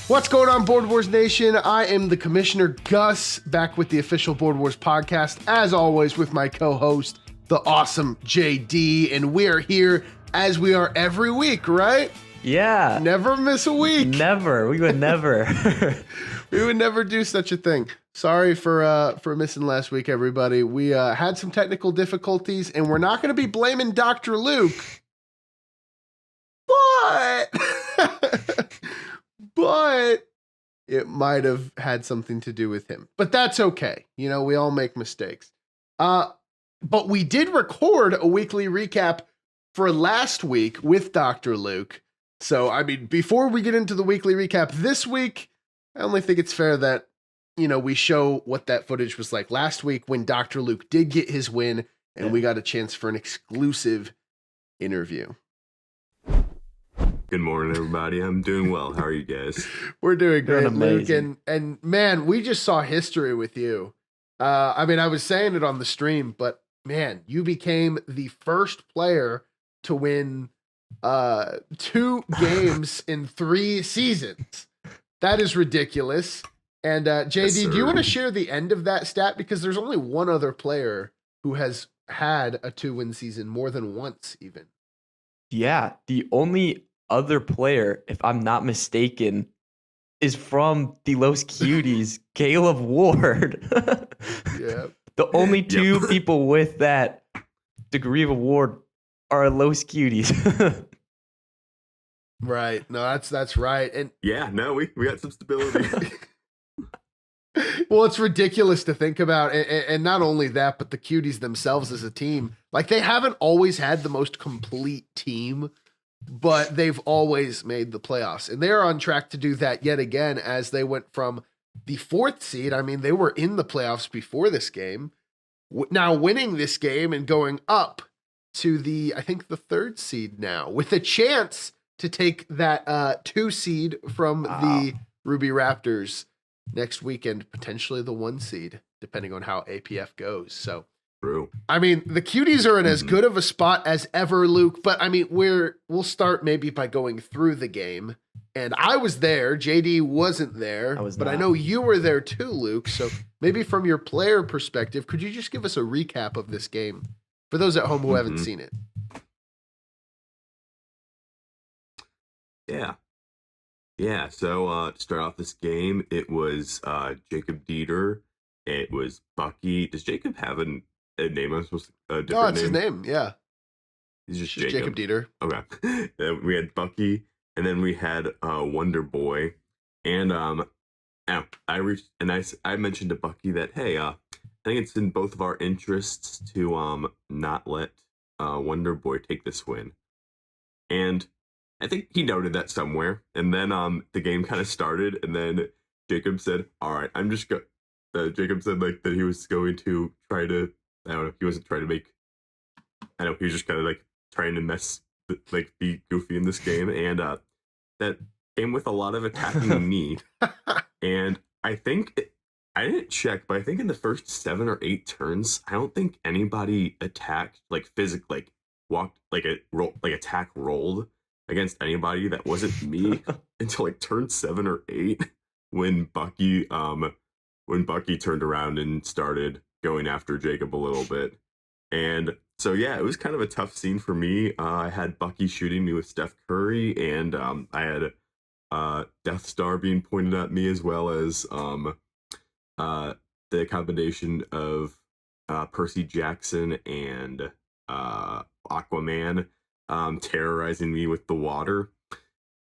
What's going on, Board Wars Nation? I am the Commissioner Gus, back with the official Board Wars podcast, as always, with my co-host, the awesome JD, and we are here as we are every week, right? Yeah. Never miss a week. Never. We would never. We would never do such a thing. Sorry for missing last week, everybody. We had some technical difficulties, and we're not going to be blaming Dr. Luke, but it might have had something to do with him. But that's okay. You know, we all make mistakes. But we did record a weekly recap for last week with Dr. Luke. So, I mean, before we get into the weekly recap this week, I only think it's fair that, you know, we show what that footage was like last week when Dr. Luke did get his win and we got a chance for an exclusive interview. Good morning, everybody. I'm doing well. How are you guys? We're doing great, Luke. Amazing. And man, we just saw history with you. I mean, I was saying it on the stream, but man, you became the first player to win 2 games in 3 seasons. That is ridiculous. And JD, Yes, do you sir. want to share the end of that stat? Because there's only one other player who has had a 2-win season more than once, even. Yeah. The only other player, if I'm not mistaken, is from the Los Cuties, Caleb Ward. Yeah. The only 2 Yep. people with that degree of award are Los Cuties. Right. No, that's right. And Yeah, no, we got some stability. well, it's ridiculous to think about. And not only that, but the Cuties themselves as a team, like they haven't always had the most complete team, but they've always made the playoffs. And they're on track to do that yet again as they went from the 4th seed. I mean, they were in the playoffs before this game. Now winning this game and going up to the, I think, the 3rd seed now with a chance to take that 2 seed from the Ruby Raptors next weekend, potentially the 1 seed, depending on how APF goes. So, True. I mean, the Cuties are in as good of a spot as ever, Luke, but I mean, we'll start maybe by going through the game. And I was there, JD wasn't there, I was but I not. know you were there too, Luke. So maybe from your player perspective, could you just give us a recap of this game for those at home who haven't seen it? Yeah. So to start off this game, it was Jacob Dieter. It was Bucky. Does Jacob have a name? I'm supposed to a different No, it's his name. Yeah. He's just It's Jacob Dieter. Okay. Then we had Bucky, and then we had Wonder Boy, and I mentioned to Bucky that hey, I think it's in both of our interests to not let Wonder Boy take this win, and I think he noted that somewhere. And then the game kind of started, and then Jacob said, "All right, I'm just go." Jacob said like that he was going to try to. I don't know. He wasn't trying to make. I know he was just kind of like trying to be goofy in this game, and that came with a lot of attacking me. And I think I didn't check, but I think in the first 7 or 8 turns, I don't think anybody attacked like walked like attack rolled against anybody that wasn't me until like turn 7 or 8 when Bucky turned around and started going after Jacob a little bit. And so yeah, it was kind of a tough scene for me. I had Bucky shooting me with Steph Curry, and I had Death Star being pointed at me, as well as the combination of Percy Jackson and Aquaman terrorizing me with the water.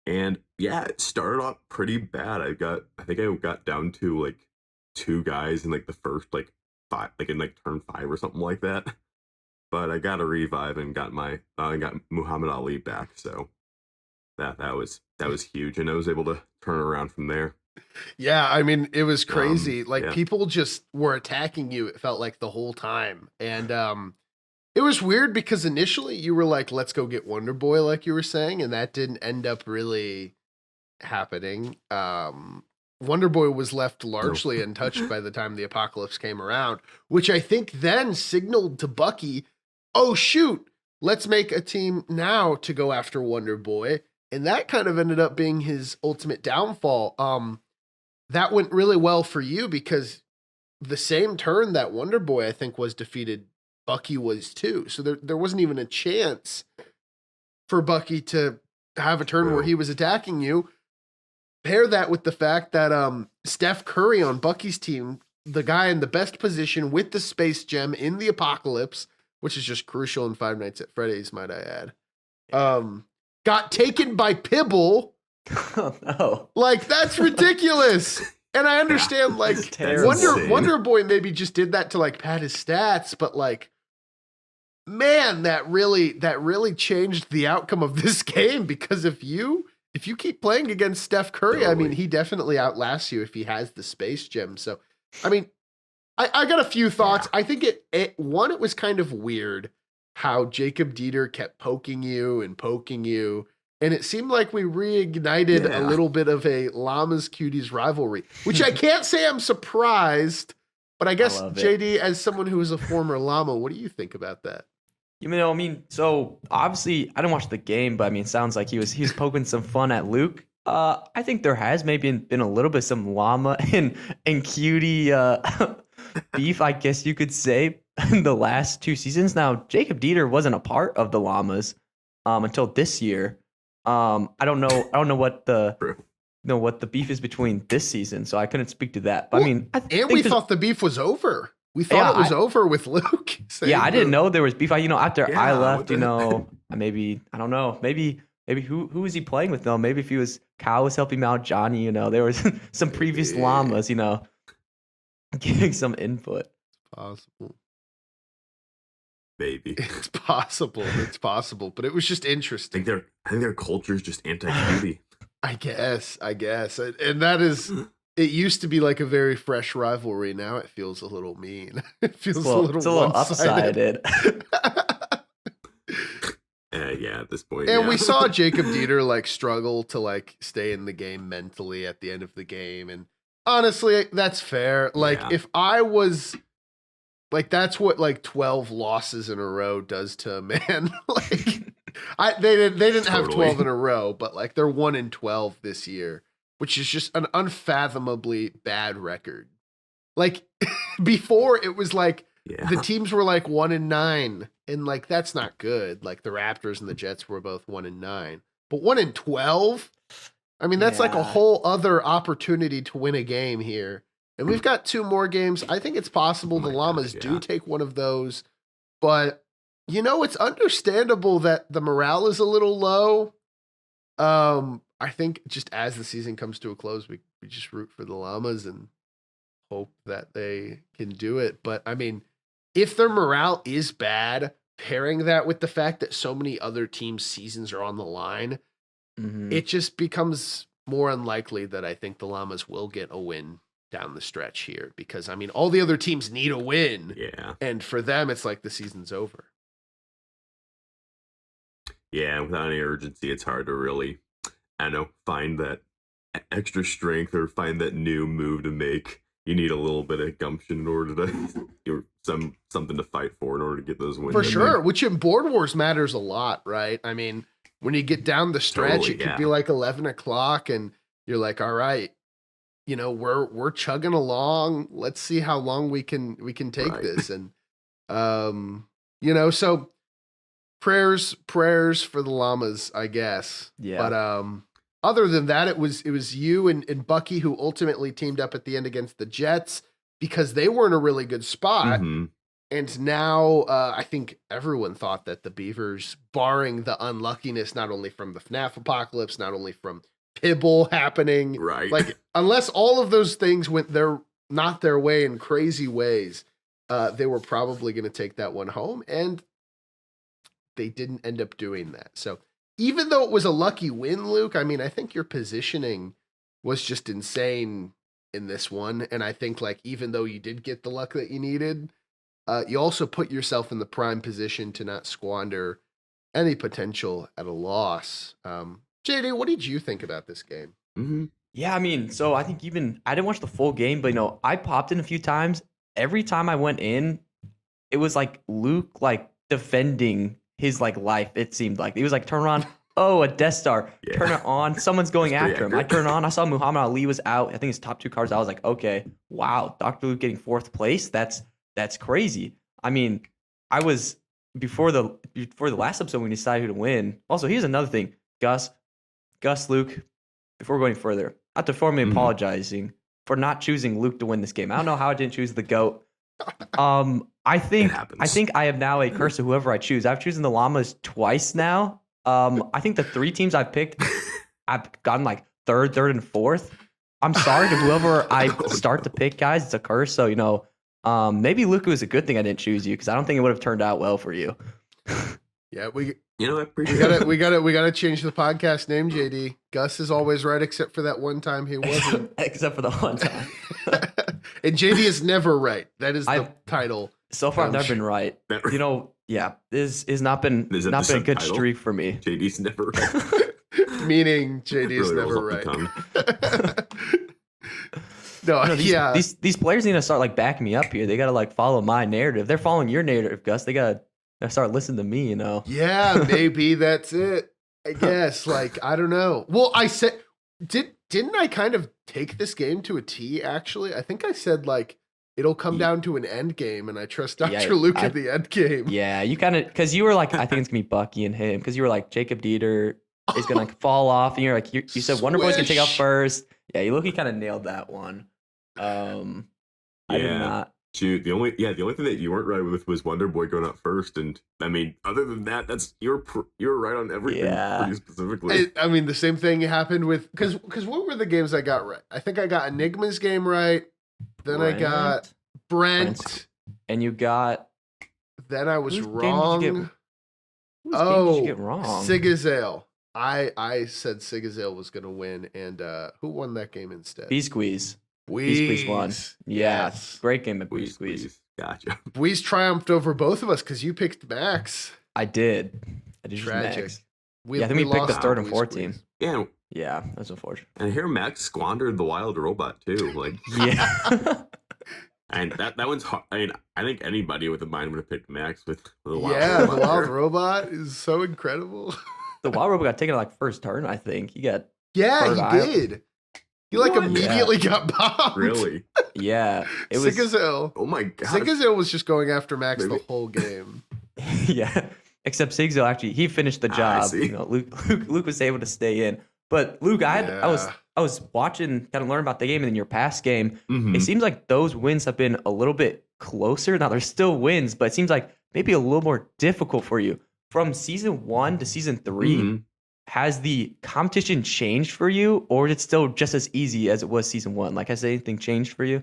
And yeah, it started off pretty bad. I think I got down to like 2 guys in like the first like 5, like in like turn 5 or something like that. But I got a revive and got Muhammad Ali back, so that was huge, and I was able to turn around from there. Yeah, I mean, it was crazy. Yeah. People just were attacking you, it felt like the whole time. And it was weird because initially you were like, let's go get Wonder Boy, like you were saying, and that didn't end up really happening. Wonder Boy was left largely untouched by the time the apocalypse came around, which I think then signaled to Bucky, oh shoot, let's make a team now to go after Wonder Boy. And that kind of ended up being his ultimate downfall. That went really well for you because the same turn that Wonder Boy, I think, was defeated, Bucky was too. So there wasn't even a chance for Bucky to have a turn where he was attacking you. Pair that with the fact that Steph Curry on Bucky's team, the guy in the best position with the space gem in the apocalypse, which is just crucial in Five Nights at Freddy's, might I add, got taken by Pibble. Oh, no. Like, that's ridiculous. And I understand, like, Wonder Boy maybe just did that to, like, pad his stats, but, like, man, that really changed the outcome of this game, because if you keep playing against Steph Curry, I mean, he definitely outlasts you if he has the space gem. So, I mean, I got a few thoughts. I think it was kind of weird how Jacob Dieter kept poking you, and it seemed like we reignited a little bit of a Llamas Cuties rivalry, which I can't say I'm surprised, but I guess, JD, as someone who is a former Llama, what do you think about that? You know, I mean, so obviously I didn't watch the game, but I mean, it sounds like he was poking some fun at Luke. I think there has maybe been a little bit some Llama and Cutie beef, I guess you could say, in the last 2 seasons. Now, Jacob Dieter wasn't a part of the Llamas until this year. I don't know what the beef is between this season, so I couldn't speak to that. But, well, I mean, we thought the beef was over. We thought it was over with Luke. I didn't know there was beef. After I left, maybe I don't know. Maybe who was he playing with though? Maybe if he was Kyle was helping out Johnny. There was some previous Llamas. Giving some input. It's possible. Maybe it's possible. It's possible. But it was just interesting. I think their culture is just anti-cutie. I guess, and that is. It used to be like a very fresh rivalry. Now it feels a little mean. It feels a little upsided. At this point. And we saw Jacob Dieter like struggle to like stay in the game mentally at the end of the game. And honestly, that's fair. Like if I was like, that's what like 12 losses in a row does to a man. Like they didn't have 12 in a row, but like they're 1-12 this year, which is just an unfathomably bad record. Like before it was like the teams were like 1-9, and like that's not good. Like the Raptors and the Jets were both 1-9, but 1-12. I mean, that's like a whole other opportunity to win a game here. And we've got 2 more games. I think it's possible the Llamas do take one of those, but it's understandable that the morale is a little low. I think just as the season comes to a close, we just root for the Llamas and hope that they can do it. But I mean, if their morale is bad, pairing that with the fact that so many other teams' seasons are on the line, it just becomes more unlikely that I think the Llamas will get a win down the stretch here. Because I mean, all the other teams need a win. Yeah. And for them, it's like the season's over. Yeah, without any urgency, it's hard to really, find that extra strength or find that new move to make. You need a little bit of gumption in order to something to fight for in order to get those wins. For sure, which in Board Wars matters a lot, right? I mean, when you get down the stretch, it could be like 11 o'clock, and you're like, all right, we're chugging along. Let's see how long we can take this, and so. Prayers for the Llamas, I guess. Yeah. But other than that, it was you and Bucky who ultimately teamed up at the end against the Jets because they were in a really good spot. Mm-hmm. And now I think everyone thought that the Beavers, barring the unluckiness not only from the FNAF apocalypse, not only from Pibble happening, right? Like unless all of those things went not their way in crazy ways, they were probably going to take that one home, and they didn't end up doing that. So even though it was a lucky win, Luke, I mean, I think your positioning was just insane in this one. And I think like, even though you did get the luck that you needed, you also put yourself in the prime position to not squander any potential at a loss. JD, what did you think about this game? Mm-hmm. Yeah, I mean, so I think I didn't watch the full game, but I popped in a few times. Every time I went in, it was like Luke like defending his like life. It seemed like he was like, turn around. oh, a Death Star. Yeah. Turn it on. Someone's going That's pretty after him. I accurate. turn it on. I saw Muhammad Ali was out. I think his top 2 cards. I was like, okay, wow, Dr. Luke getting 4th place. That's crazy. I mean, I was before the last episode when we decided who to win. Also, here's another thing, Gus, Luke. Before going further, not to formally apologizing for not choosing Luke to win this game. I don't know how I didn't choose the GOAT. I think I have now a curse of whoever I choose. I've chosen the Llamas twice now. I think the 3 teams I've picked, I've gotten like third, and fourth. I'm sorry to whoever I start to pick, guys. It's a curse. So, maybe Luke was a good thing I didn't choose you because I don't think it would have turned out well for you. Yeah, I appreciate we gotta change the podcast name, JD. Gus is always right, except for that one time he wasn't. Except for the one time. And JD is never right. That is the title. So far, I've never been right. Yeah, this has not been a good streak for me. JD's never right. Meaning JD's Really never rolls off right. No, these players need to start like backing me up here. They gotta like follow my narrative. They're following your narrative, Gus. They gotta start listening to me. Yeah, maybe that's it. I guess. Like, I don't know. Well, I said, didn't I kind of take this game to a T? Actually, I think I said like it'll come down to an end game, and I trust Dr. Luke at the end game. Yeah, you kind of because you were like, I think it's gonna be Bucky and him because you were like Jacob Dieter is gonna like fall off, and you're like you said Wonder Boy's gonna take out first. Yeah, you kind of nailed that one. I did not. Shoot, the only thing that you weren't right with was Wonder Boy going out first, and I mean, other than that, you're right on everything pretty specifically. I mean, the same thing happened with because what were the games I got right? I think I got Enigma's game right. Then I got Brent, and you got. Then I was wrong. Game did you get wrong? Sigazale. I said Sigazale was going to win, and who won that game instead? B-Squeeze. B-Squeeze won. Yeah, yes. Great game at B-Squeeze. Gotcha. Breeze triumphed over both of us because you picked Max. I did. Tragic. Max. I think we picked the third and fourth team. Yeah, that's unfortunate. And here Max squandered the wild robot too. Like, yeah. And that one's hard. I mean, I think anybody with a mind would have picked Max with the wild robot. Yeah, the wild robot is so incredible. The wild robot got taken like first turn, I think. He got he did. He immediately got bombed. Really? Yeah. It was Sigazale. Oh my god. Sigazale was just going after Max the whole game. Yeah. Except Sigazale actually he finished the job. Luke was able to stay in. But Luke, I was watching, kind of learning about the game, and in your past game, it seems like those wins have been a little bit closer. Now there's still wins, but it seems like maybe a little more difficult for you. From season 1 to season 3, has the competition changed for you, or is it still just as easy as it was season 1? Like, has anything changed for you?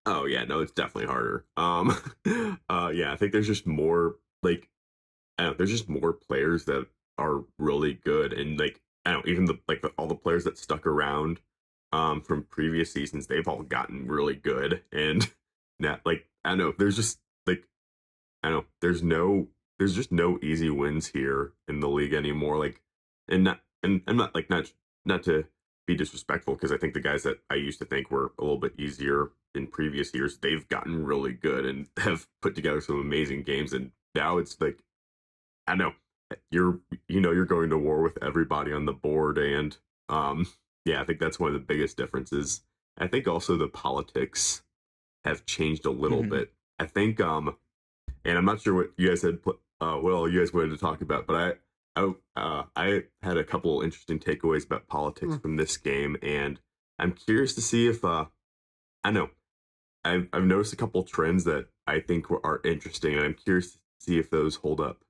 Oh yeah, no, it's definitely harder. Yeah, I think there's just more there's just more players that are really good, and even all the players that stuck around from previous seasons, they've all gotten really good, and there's just there's just no easy wins here in the league anymore. And I'm not to be disrespectful, because I think the guys that I used to think were a little bit easier in previous years, they've gotten really good and have put together some amazing games. And now it's you're going to war with everybody on the board, and I think that's one of the biggest differences. I think also the politics have changed a little bit. I think and I'm not sure what you guys had you guys wanted to talk about, but I had a couple interesting takeaways about politics from this game, and I'm curious to see if I've noticed a couple trends that I think are interesting, and I'm curious to see if those hold up.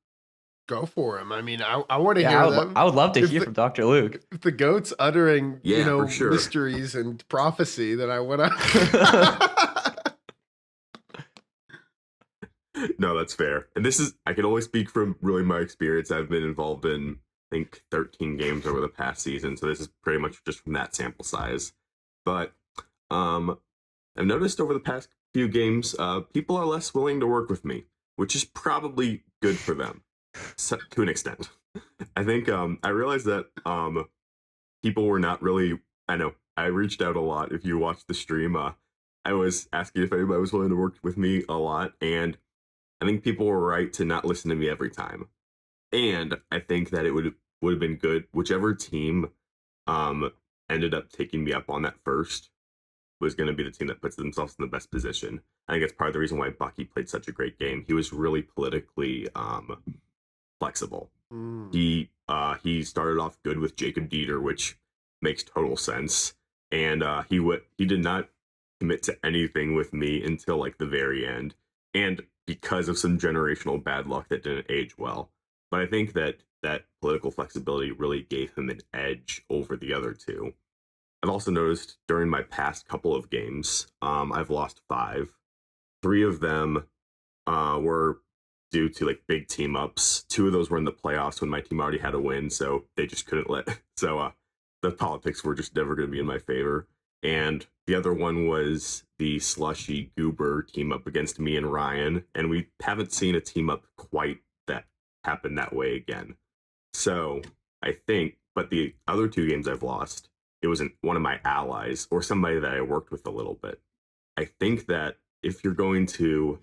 Go for him. I mean, I want to hear them. I would love to hear from Dr. Luke. If the goat's uttering, for sure, mysteries and prophecy, then I want to. No, that's fair. And I can only speak from really my experience. I've been involved in, I think, 13 games over the past season, so this is pretty much just from that sample size. But I've noticed over the past few games, people are less willing to work with me, which is probably good for them, to an extent. I think I realized that people were not really. I reached out a lot. If you watched the stream, I was asking if anybody was willing to work with me a lot, and I think people were right to not listen to me every time. And I think that it would have been good whichever team um ended up taking me up on that first was going to be the team that puts themselves in the best position. I think that's part of the reason why Bucky played such a great game. He was really politically flexible. Mm. He started off good with Jacob Dieter, which makes total sense, and he did not commit to anything with me until like the very end, and because of some generational bad luck that didn't age well. But I think that that political flexibility really gave him an edge over the other two. I've also noticed during my past couple of games, I've lost five. Three of them were due to like big team ups. Two of those were in the playoffs when my team already had a win, so they just couldn't let. So the politics were just never going to be in my favor. And the other one was the slushy goober team up against me and Ryan, and we haven't seen a team up quite that happen that way again. So I think, but the other two games I've lost, it was one of my allies or somebody that I worked with a little bit. I think that if you're going to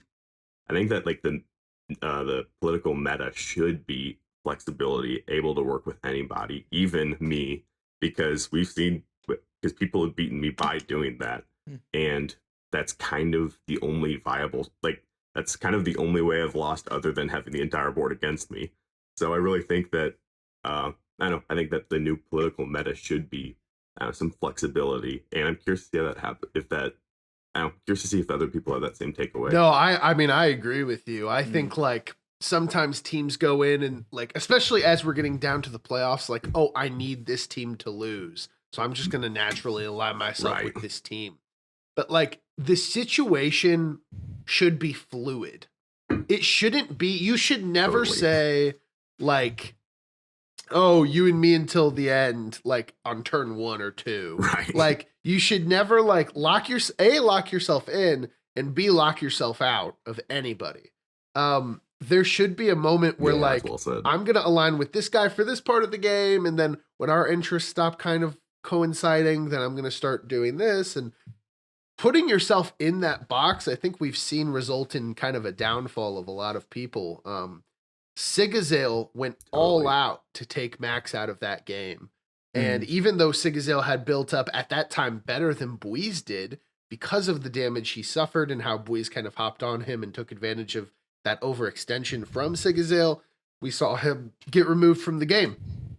I think that like the political meta should be flexibility, able to work with anybody, even me, because we've seen because people have beaten me by doing that, and that's kind of the only viable that's kind of the only way I've lost other than having the entire board against me. So I really think that I don't know. I think that the new political meta should be some flexibility, and I'm curious to see how that happens. If that I'm curious to see if other people have that same takeaway. No, I mean I agree with you. I think like sometimes teams go in and like especially as we're getting down to the playoffs, like, oh, I need this team to lose. So I'm just gonna naturally align myself Right. with this team. But like the situation should be fluid. It shouldn't be you should never Totally. say like, oh, you and me until the end, like on turn 1 or 2. Right. Like you should never like lock yourself in and B lock yourself out of anybody. There should be a moment where Yeah, that's like well said. I'm gonna align with this guy for this part of the game, and then when our interests stop kind of coinciding, then I'm gonna start doing this and putting yourself in that box. I think we've seen result in kind of a downfall of a lot of people. Sigazale went all Totally. out to take Max out of that game. And even though Sigazale had built up at that time better than Buiz did, because of the damage he suffered and how Buiz kind of hopped on him and took advantage of that overextension from Sigazale, we saw him get removed from the game.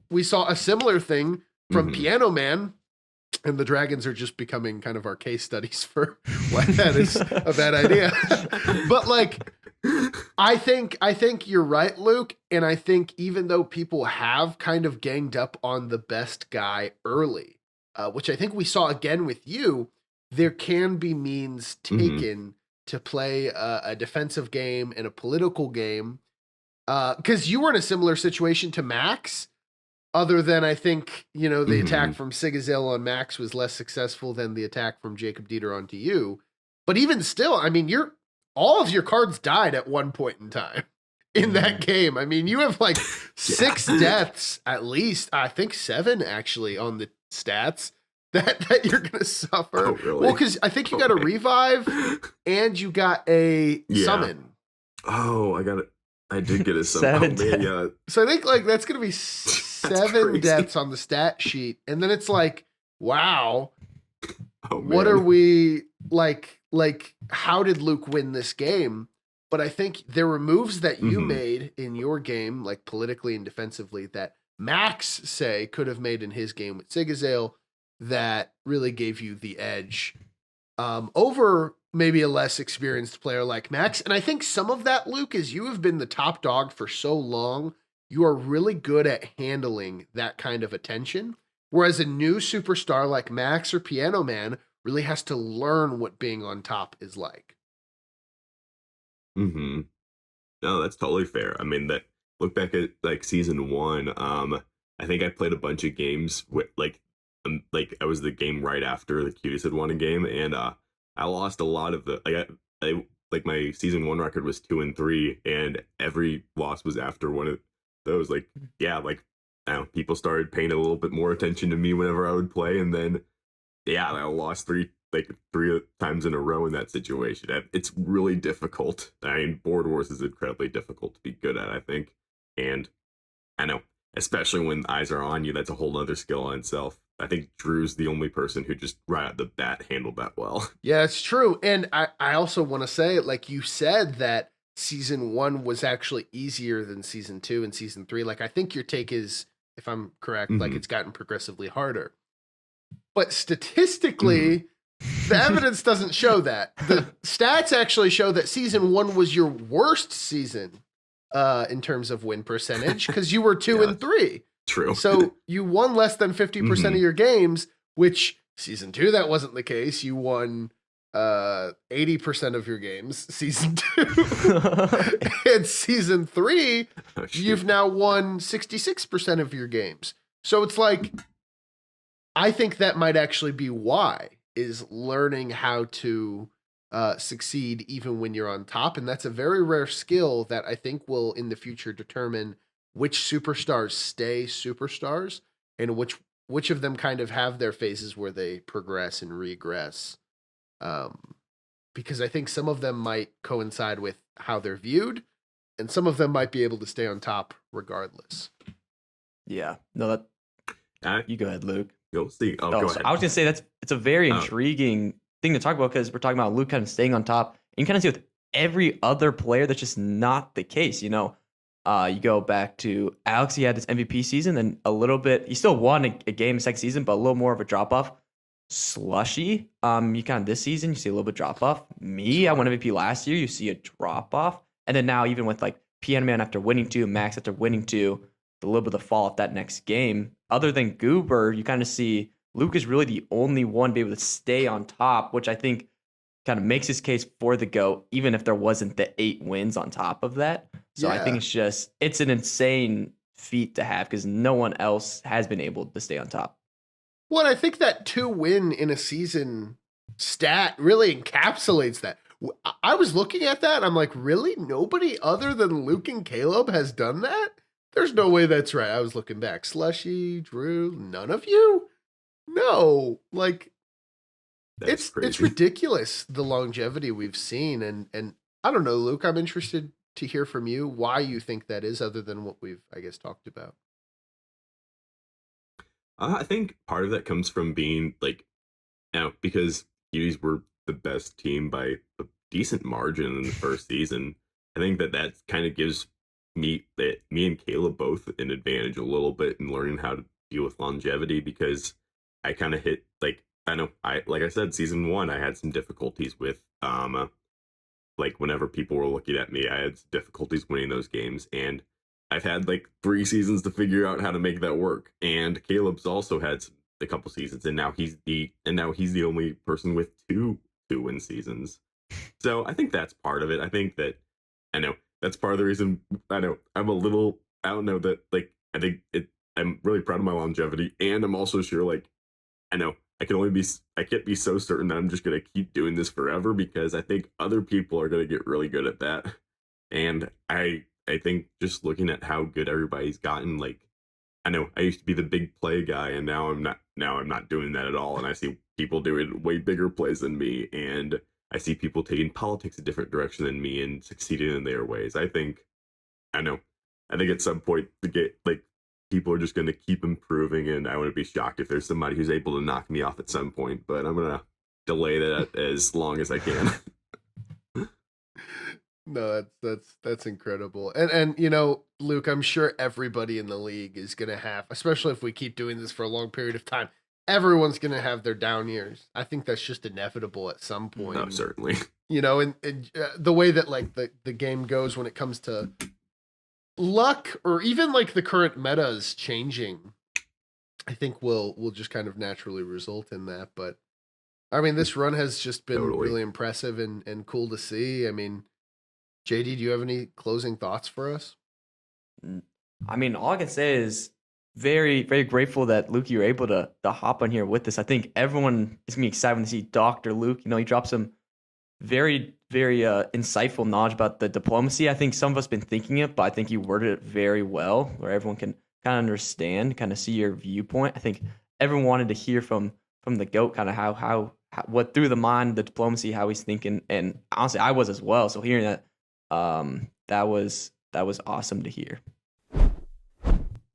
We saw a similar thing from Piano Man, and the Dragons are just becoming kind of our case studies for why that is a bad idea. But like, I think you're right, Luke. And I think even though people have kind of ganged up on the best guy early, which I think we saw again with you, there can be means taken to play a defensive game and a political game. Because you were in a similar situation to Max, other than I think, the attack from Sigazale on Max was less successful than the attack from Jacob Dieter onto you. But even still, I mean, all of your cards died at one point in time in that game. I mean, you have like 6 deaths at least. I think 7 actually on the stats that you're gonna suffer. Oh, really? Well, because I think you got a revive and you got a Yeah. summon. Oh, I did get a summon. Seven Oh, man, yeah. So I think like that's gonna be 7 crazy. deaths on the stat sheet, and then it's like, wow, Oh, man. what are we like? Like, how did Luke win this game? But I think there were moves that you made in your game, like politically and defensively, that Max say could have made in his game with Sigazale, that really gave you the edge over maybe a less experienced player like Max. And I think some of that, Luke, is you have been the top dog for so long, you are really good at handling that kind of attention. Whereas a new superstar like Max or Piano Man really has to learn what being on top is like. No, that's totally fair. I mean, that look back at like season 1. I think I played a bunch of games with like I was the game right after the Cuties had won a game, and I lost a lot of the I like my season 1 record was 2-3, and every loss was after one of those. Like, yeah, like I don't know, people started paying a little bit more attention to me whenever I would play, and then yeah, I lost three times in a row in that situation. It's really difficult. I mean, Board Wars is incredibly difficult to be good at, I think. And I know, especially when eyes are on you, that's a whole other skill in itself. I think Drew's the only person who just right out the bat handled that well. Yeah, it's true. And I also want to say, like you said, that season 1 was actually easier than season 2 and season 3. Like, I think your take is, if I'm correct, like it's gotten progressively harder. But statistically, the evidence doesn't show that. The stats actually show that season 1 was your worst season in terms of win percentage because you were 2 and 3. True. So you won less than 50% of your games, which season 2, that wasn't the case. You won 80% of your games season 2. And season 3, you've now won 66% of your games. So it's like, I think that might actually be why, is learning how to succeed even when you're on top. And that's a very rare skill that I think will in the future determine which superstars stay superstars and which of them kind of have their phases where they progress and regress. Because I think some of them might coincide with how they're viewed, and some of them might be able to stay on top regardless. Yeah. No, you go ahead, Luke. You'll see. Go ahead. I was gonna say it's a very intriguing thing to talk about because we're talking about Luke kind of staying on top. And you kind of see with every other player that's just not the case. You go back to Alex. He had this MVP season, and a little bit. He still won a game second season, but a little more of a drop off. Slushy, you kind of this season you see a little bit drop off. Me, I won MVP last year. You see a drop off, and then now even with like Piano Man after winning 2, Max after winning 2. A little bit of fall off that next game. Other than Goober, you kind of see Luke is really the only one to be able to stay on top, which I think kind of makes his case for the GOAT, even if there wasn't the 8 wins on top of that. So I think it's an insane feat to have because no one else has been able to stay on top. Well, I think that 2 win in a season stat really encapsulates that. I was looking at that and I'm like, really? Nobody other than Luke and Caleb has done that? There's no way that's right. I was looking back. Slushy, Drew, none of you? No. Like, it's ridiculous, the longevity we've seen. And I don't know, Luke, I'm interested to hear from you why you think that is, other than what we've, I guess, talked about. I think part of that comes from being like, because Cuties were the best team by a decent margin in the first season. I think that kind of gives me and Caleb both an advantage a little bit in learning how to deal with longevity, because I kind of hit like I said, season 1 I had some difficulties with like whenever people were looking at me, I had difficulties winning those games, and I've had like 3 seasons to figure out how to make that work. And Caleb's also had a couple seasons, and now he's the only person with 2 win seasons. So I think that's part of it. I think that that's part of the reason. I'm a little, I don't know that, like, I think I'm really proud of my longevity, and I'm also sure, like, I can't be so certain that I'm just going to keep doing this forever, because I think other people are going to get really good at that. And I think just looking at how good everybody's gotten, like, I used to be the big play guy, and now I'm not doing that at all. And I see people doing way bigger plays than me, and I see people taking politics a different direction than me and succeeding in their ways. I think at some point people are just going to keep improving, and I wouldn't be shocked if there's somebody who's able to knock me off at some point, but I'm going to delay that as long as I can. No, that's incredible. And Luke, I'm sure everybody in the league is going to have, especially if we keep doing this for a long period of time, everyone's going to have their down years. I think that's just inevitable at some point. No, certainly. And the way that like the game goes when it comes to luck, or even like the current meta is changing, I think will just kind of naturally result in that. But I mean, this run has just been really impressive and cool to see. I mean, JD, do you have any closing thoughts for us? I mean, all I can say is very, very grateful that Luke, you were able to hop on here with us. I think everyone is going to be excited to see Dr. Luke. He dropped some very, very insightful knowledge about the diplomacy. I think some of us been thinking it, but I think you worded it very well, where everyone can kind of understand, kind of see your viewpoint. I think everyone wanted to hear from the GOAT, kind of how what through the mind, the diplomacy, how he's thinking, and honestly, I was as well. So hearing that, that was awesome to hear.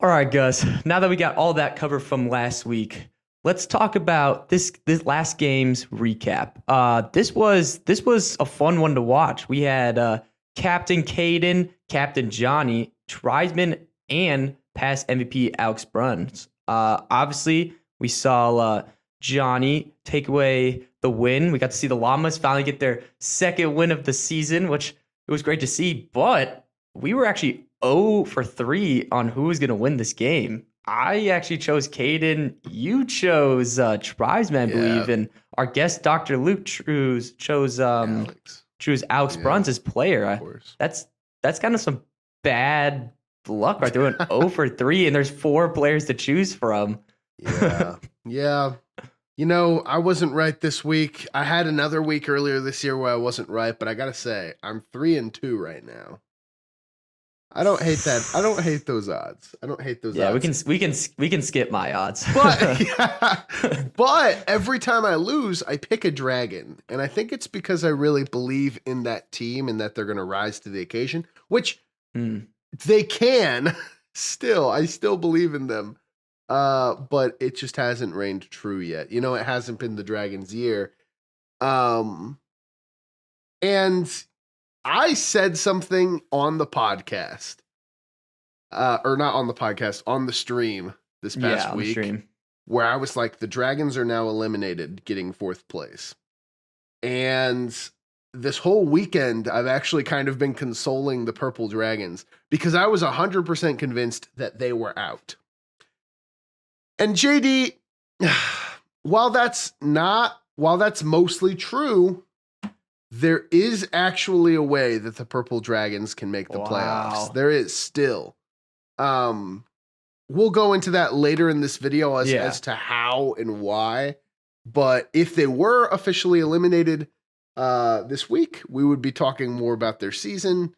All right, Gus. Now that we got all that covered from last week, let's talk about this last game's recap. This was a fun one to watch. We had Captain Caden, Captain Johnny, Triesman, and past MVP Alex Bruns. Obviously, we saw Johnny take away the win. We got to see the Llamas finally get their second win of the season, which it was great to see. But we were actually 0 for 3 on who was going to win this game. I actually chose Caden. You chose Triesman, I believe, and our guest Dr. Luke chose Alex Bruns as player. Of course. That's kind of some bad luck right there. We went 0 for 3, and there's 4 players to choose from. Yeah. Yeah. You know, I wasn't right this week. I had another week earlier this year where I wasn't right, but I gotta say, I'm 3-2 right now. I don't hate that. I don't hate those odds. I don't hate those odds. Yeah, we can skip my odds. But every time I lose, I pick a dragon. And I think it's because I really believe in that team and that they're going to rise to the occasion, which they can still. I still believe in them. But it just hasn't reigned true yet. You know, it hasn't been the Dragon's year. And I said something on the podcast, or not on the podcast, on the stream this past week, where I was like, the Dragons are now eliminated, getting 4th place. And this whole weekend, I've actually kind of been consoling the Purple Dragons because I was 100% convinced that they were out. And JD, while that's mostly true, there is actually a way that the Purple Dragons can make the playoffs. There is still. We'll go into that later in this video as to how and why. But if they were officially eliminated this week, we would be talking more about their season.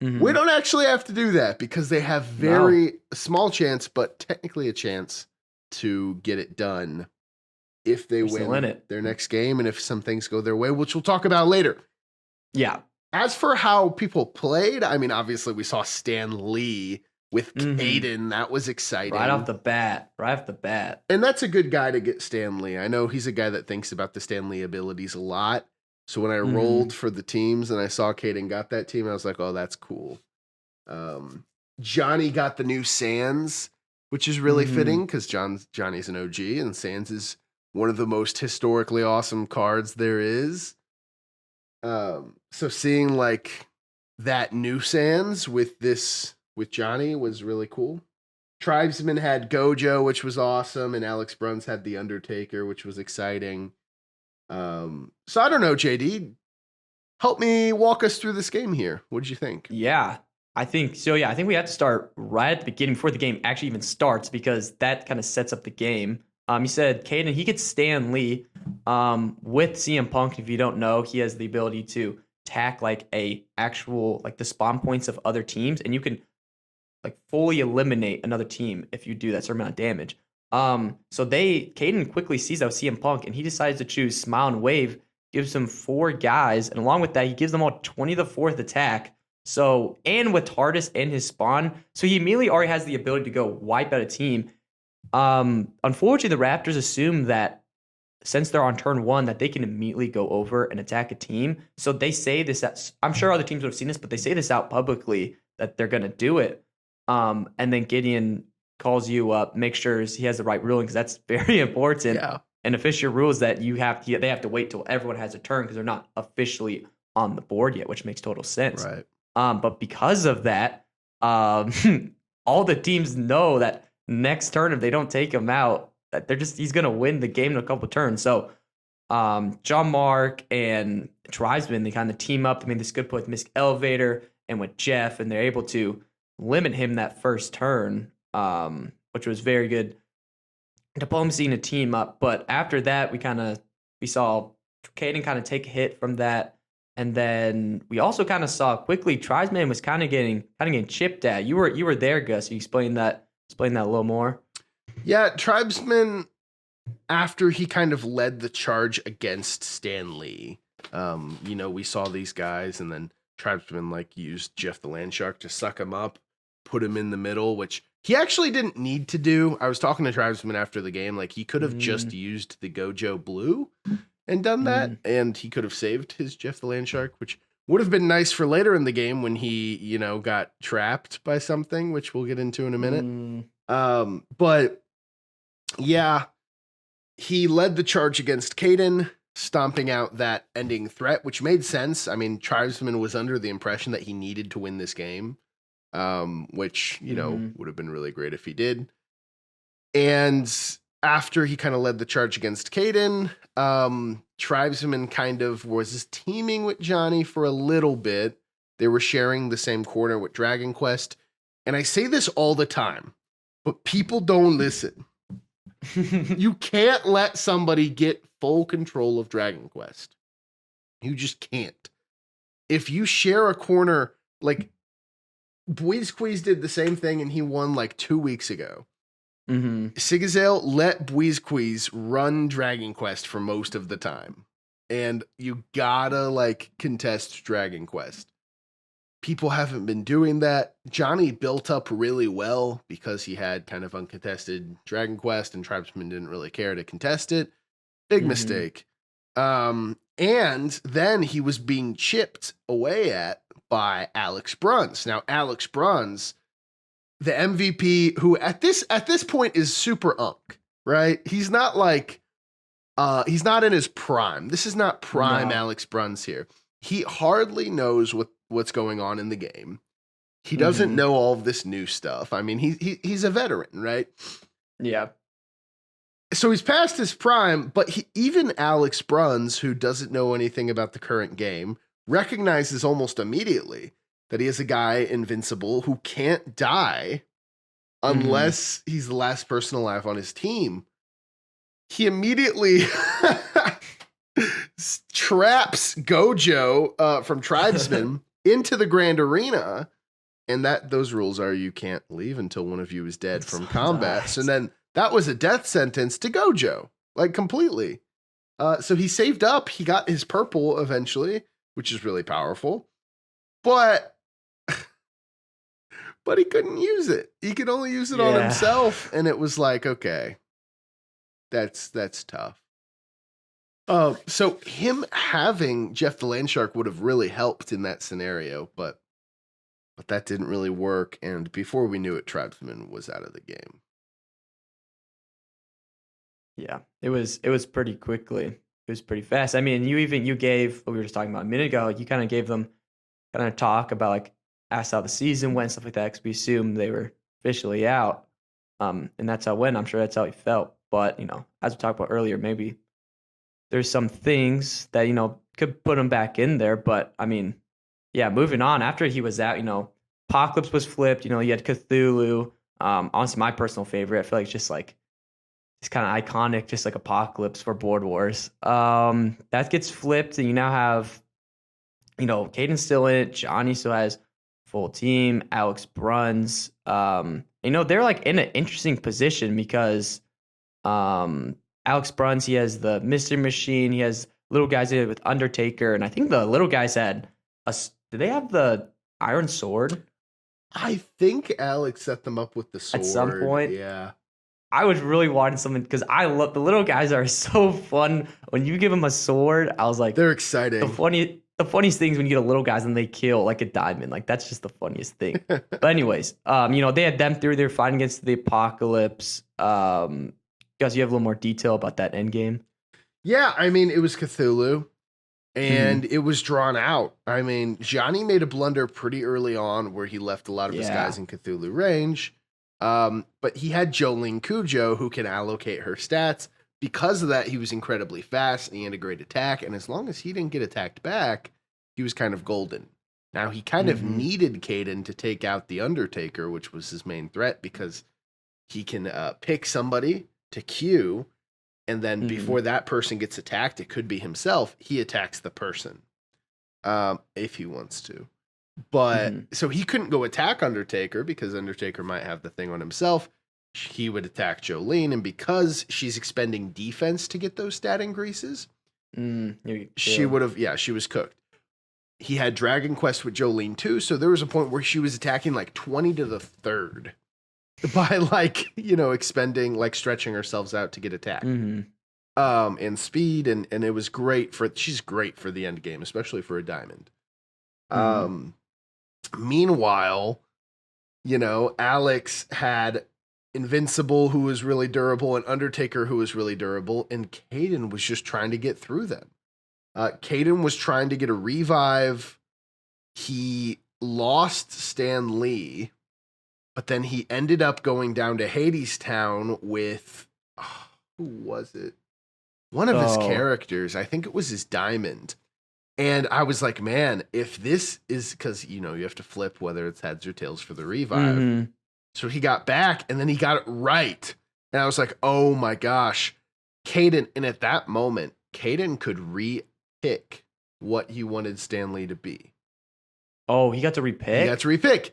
Mm-hmm. We don't actually have to do that because they have very small chance, but technically a chance to get it done if they win their next game and if some things go their way, which we'll talk about later. Yeah. As for how people played, I mean, obviously we saw Stan Lee with Caden. That was exciting. Right off the bat. And that's a good guy to get Stan Lee. I know he's a guy that thinks about the Stan Lee abilities a lot. So when I rolled for the teams and I saw Caden got that team, I was like, oh, that's cool. Johnny got the new Sands, which is really fitting because Johnny's an OG and Sands is one of the most historically awesome cards there is. So seeing like that new Sands with Johnny was really cool. Tribesman had Gojo, which was awesome, and Alex Bruns had the Undertaker, which was exciting. So I don't know, JD. Help me walk us through this game here. What did you think? Yeah, I think so. Yeah, I think we have to start right at the beginning before the game actually even starts because that kind of sets up the game. You said Caden, he gets Stan Lee with CM Punk. If you don't know, he has the ability to attack like the spawn points of other teams, and you can like fully eliminate another team if you do that certain amount of damage. So Caden quickly sees out CM Punk, and he decides to choose Smile and Wave, gives him 4 guys, and along with that, he gives them all 20 to 4th attack. So, and with TARDIS and his spawn, so he immediately already has the ability to go wipe out a team. Unfortunately, the Raptors assume that since they're on turn 1, that they can immediately go over and attack a team. So they say this, I'm sure other teams would have seen this, but they say this out publicly that they're going to do it. And then Gideon calls you up, make sure he has the right ruling because that's very important. Yeah. And official rules that they have to wait till everyone has a turn because they're not officially on the board yet, which makes total sense. Right. But because of that, all the teams know that next turn, if they don't take him out, that he's gonna win the game in a couple turns. So John Mark and Tribesman, they kind of team up. They made this good point with Miss Elevator and with Jeff, and they're able to limit him that first turn, which was very good diplomacy and a team up. But after that, we saw Caden kind of take a hit from that. And then we also kind of saw quickly Tribesman was kind of getting chipped at. You were there, Gus. You explain that a little more. Yeah, Tribesman, after he kind of led the charge against Stan Lee, we saw these guys, and then Tribesman used Jeff the Landshark to suck him up, put him in the middle, which He actually didn't need to do. I was talking to Tribesman after the game. Like, he could have just used the Gojo Blue and done that, and he could have saved his Jeff the Landshark, which would have been nice for later in the game when he, got trapped by something, which we'll get into in a minute. But yeah, he led the charge against Caden, stomping out that ending threat, which made sense. I mean, Tribesman was under the impression that he needed to win this game, which, would have been really great if he did. And after he kind of led the charge against Caden, Tribesman kind of was teaming with Johnny for a little bit. They were sharing the same corner with Dragon Quest. And I say this all the time, but people don't listen. You can't let somebody get full control of Dragon Quest. You just can't. If you share a corner, like Buizquiz did the same thing and he won like 2 weeks ago. Sigazale let Buizquiz run Dragon Quest for most of the time. And you gotta contest Dragon Quest. People haven't been doing that. Johnny built up really well because he had kind of uncontested Dragon Quest and Tribesman didn't really care to contest it. Big mistake. And then he was being chipped away at by Alex Bruns. Now, Alex Bruns, the MVP, who at this point is super unk, right? He's not he's not in his prime. This is not prime Alex Bruns here. He hardly knows what's going on in the game. He doesn't know all of this new stuff. I mean, he's a veteran, right? Yeah. So he's past his prime, but even Alex Bruns, who doesn't know anything about the current game, recognizes almost immediately that he is a guy invincible who can't die unless he's the last person alive on his team. He immediately traps Gojo from Tribesman into the Grand Arena, and those rules are you can't leave until one of you is dead from combat. So then that was a death sentence to Gojo, completely. So he saved up. He got his purple eventually, which is really powerful, but he couldn't use it. He could only use it on himself, and it was okay, that's tough. So him having Jeff the Landshark would have really helped in that scenario, but that didn't really work. And before we knew it, Tribesman was out of the game. Yeah, it was pretty quickly. It was pretty fast. I mean, you gave what we were just talking about a minute ago. You kind of gave them kind of talk about asked how the season went, stuff like that, because we assumed they were officially out. And that's how it went. I'm sure that's how he felt. But, as we talked about earlier, maybe there's some things that, could put him back in there. But, I mean, yeah, moving on. After he was out, Apocalypse was flipped. You had Cthulhu. Honestly, my personal favorite. I feel like it's just it's kind of iconic, just like Apocalypse for Board Wars. That gets flipped, and you now have, Caden's still in it. Johnny still has full team. Alex Bruns. They're in an interesting position because Alex Bruns, he has the Mystery Machine. He has little guys in it with Undertaker, and I think the little guys had did they have the Iron Sword? I think Alex set them up with the sword at some point. Yeah. I was really wanting something because I love the little guys are so fun. When you give them a sword, I was like, they're exciting. The funniest things when you get a little guys and they kill like a diamond. That's just the funniest thing. But anyways, they had them through their fighting against the Apocalypse. Guys, you have a little more detail about that end game? Yeah, I mean, it was Cthulhu, and it was drawn out. I mean, Johnny made a blunder pretty early on where he left a lot of his guys in Cthulhu range. But he had Jolene Cujo who can allocate her stats. Because of that, he was incredibly fast and he had a great attack. And as long as he didn't get attacked back, he was kind of golden. Now, he kind of needed Caden to take out the Undertaker, which was his main threat, because he can pick somebody to queue. And then before that person gets attacked, it could be himself. He attacks the person if he wants to. But so he couldn't go attack Undertaker because Undertaker might have the thing on himself. He would attack Jolene, and because she's expending defense to get those stat increases, she would have, she was cooked. He had Dragon Quest with Jolene too, so there was a point where she was attacking 20 to the third. by like, expending, like stretching ourselves out to get attack. And speed, and it was great she's great for the end game, especially for a diamond. Meanwhile, Alex had Invincible, who was really durable, and Undertaker, who was really durable, and Caden was just trying to get through them. Caden was trying to get a revive. He lost Stan Lee, but then he ended up going down to Hades Town with who was it? One of his characters. I think it was his diamond. And I was like, man, if this is because, you have to flip whether it's heads or tails for the revive. So he got back and then he got it right. And I was like, oh my gosh. Caden. And at that moment, Caden could re-pick what he wanted Stanley to be. Oh, he got to repick? He got to repick.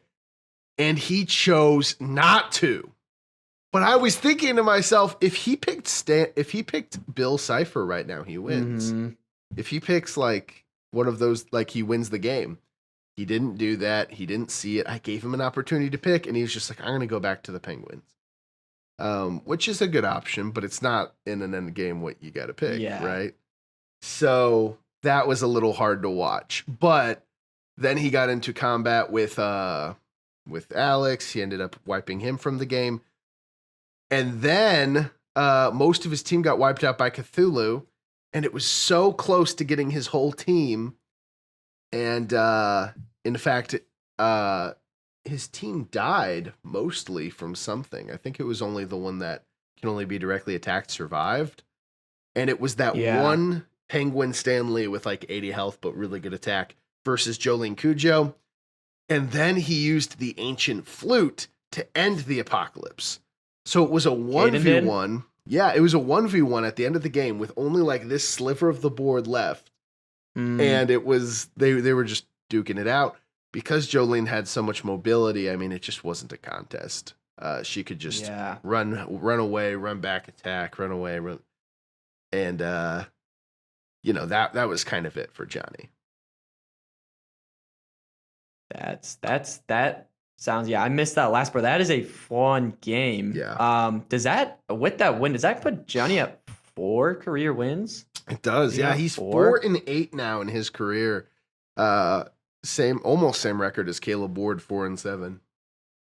And he chose not to. But I was thinking to myself, if he picked Bill Cipher right now, he wins. If he picks like one of those, like he wins the game. He didn't do that. He didn't see it. I gave him an opportunity to pick, and he was just like, I'm going to go back to the Penguins. Which is a good option, but it's not in an end game what you got to pick, right? So that was a little hard to watch. But then he got into combat with Alex. He ended up wiping him from the game. And then most of his team got wiped out by Cthulhu, and it was so close to getting his whole team. And in fact, his team died mostly from something. I think it was only the one that can only be directly attacked survived. And it was that one Penguin Stanley with like 80 health, but really good attack versus Jolene Cujo. And then he used the Ancient Flute to end the apocalypse. So it was a 1v1. Yeah, it was a 1v1 at the end of the game with only like this sliver of the board left. And it was, they were just duking it out. Because Jolene had so much mobility, I mean, it just wasn't a contest. She could just run away, run back, attack, run away, run. And, that was kind of it for Johnny. That sounds, I missed that last part. That is a fun game. Yeah. Does that put Johnny at 4 career wins? It does. Yeah. He's 4-8 now in his career. Almost same record as Caleb Ward, 4-7.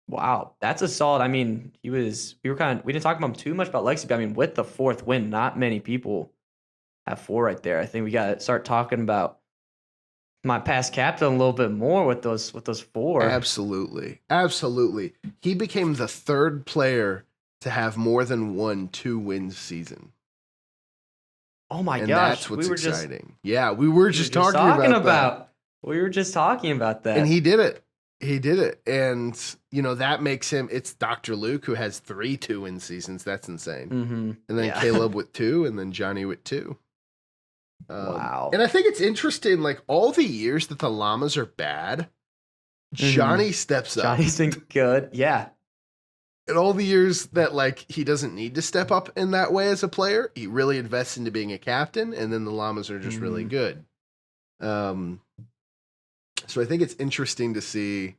Wow. That's a solid. I mean, we didn't talk about him too much about Lexi, but I mean, with the 4th win, not many people have 4 right there. I think we got to start talking about my past captain a little bit more with those 4. Absolutely. He became the 3rd player to have more than 1 2-win season. Oh my gosh. That's what's exciting. We were just talking about that. We were just talking about that. And he did it. And, that makes him, it's Dr. Luke who has 3 2-win seasons. That's insane. And then Caleb with 2, and then Johnny with 2. Wow. And I think it's interesting, like all the years that the Llamas are bad, Johnny steps up. Johnny's been good. Yeah. And all the years that like he doesn't need to step up in that way as a player, he really invests into being a captain, and then the Llamas are just really good. So I think it's interesting to see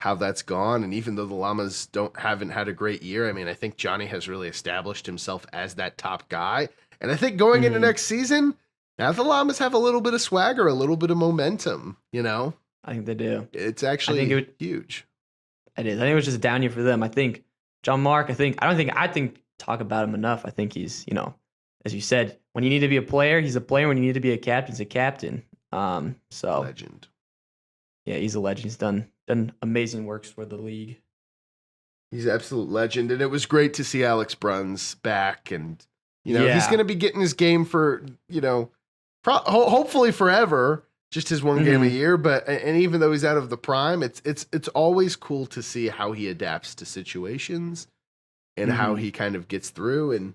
how that's gone. And even though the Llamas haven't had a great year, I mean, I think Johnny has really established himself as that top guy. And I think going into next season, now the Llamas have a little bit of swagger, a little bit of momentum, I think they do. It's actually huge. It is. I think it was just a down year for them. I think John Mark, I think talk about him enough. I think he's, as you said, when you need to be a player, he's a player. When you need to be a captain, he's a captain. So legend. Yeah, he's a legend. He's done amazing works for the league. He's an absolute legend. And it was great to see Alex Bruns back, and he's going to be getting his game for, hopefully forever, just his one game a year. But and even though he's out of the prime, it's always cool to see how he adapts to situations and how he kind of gets through. And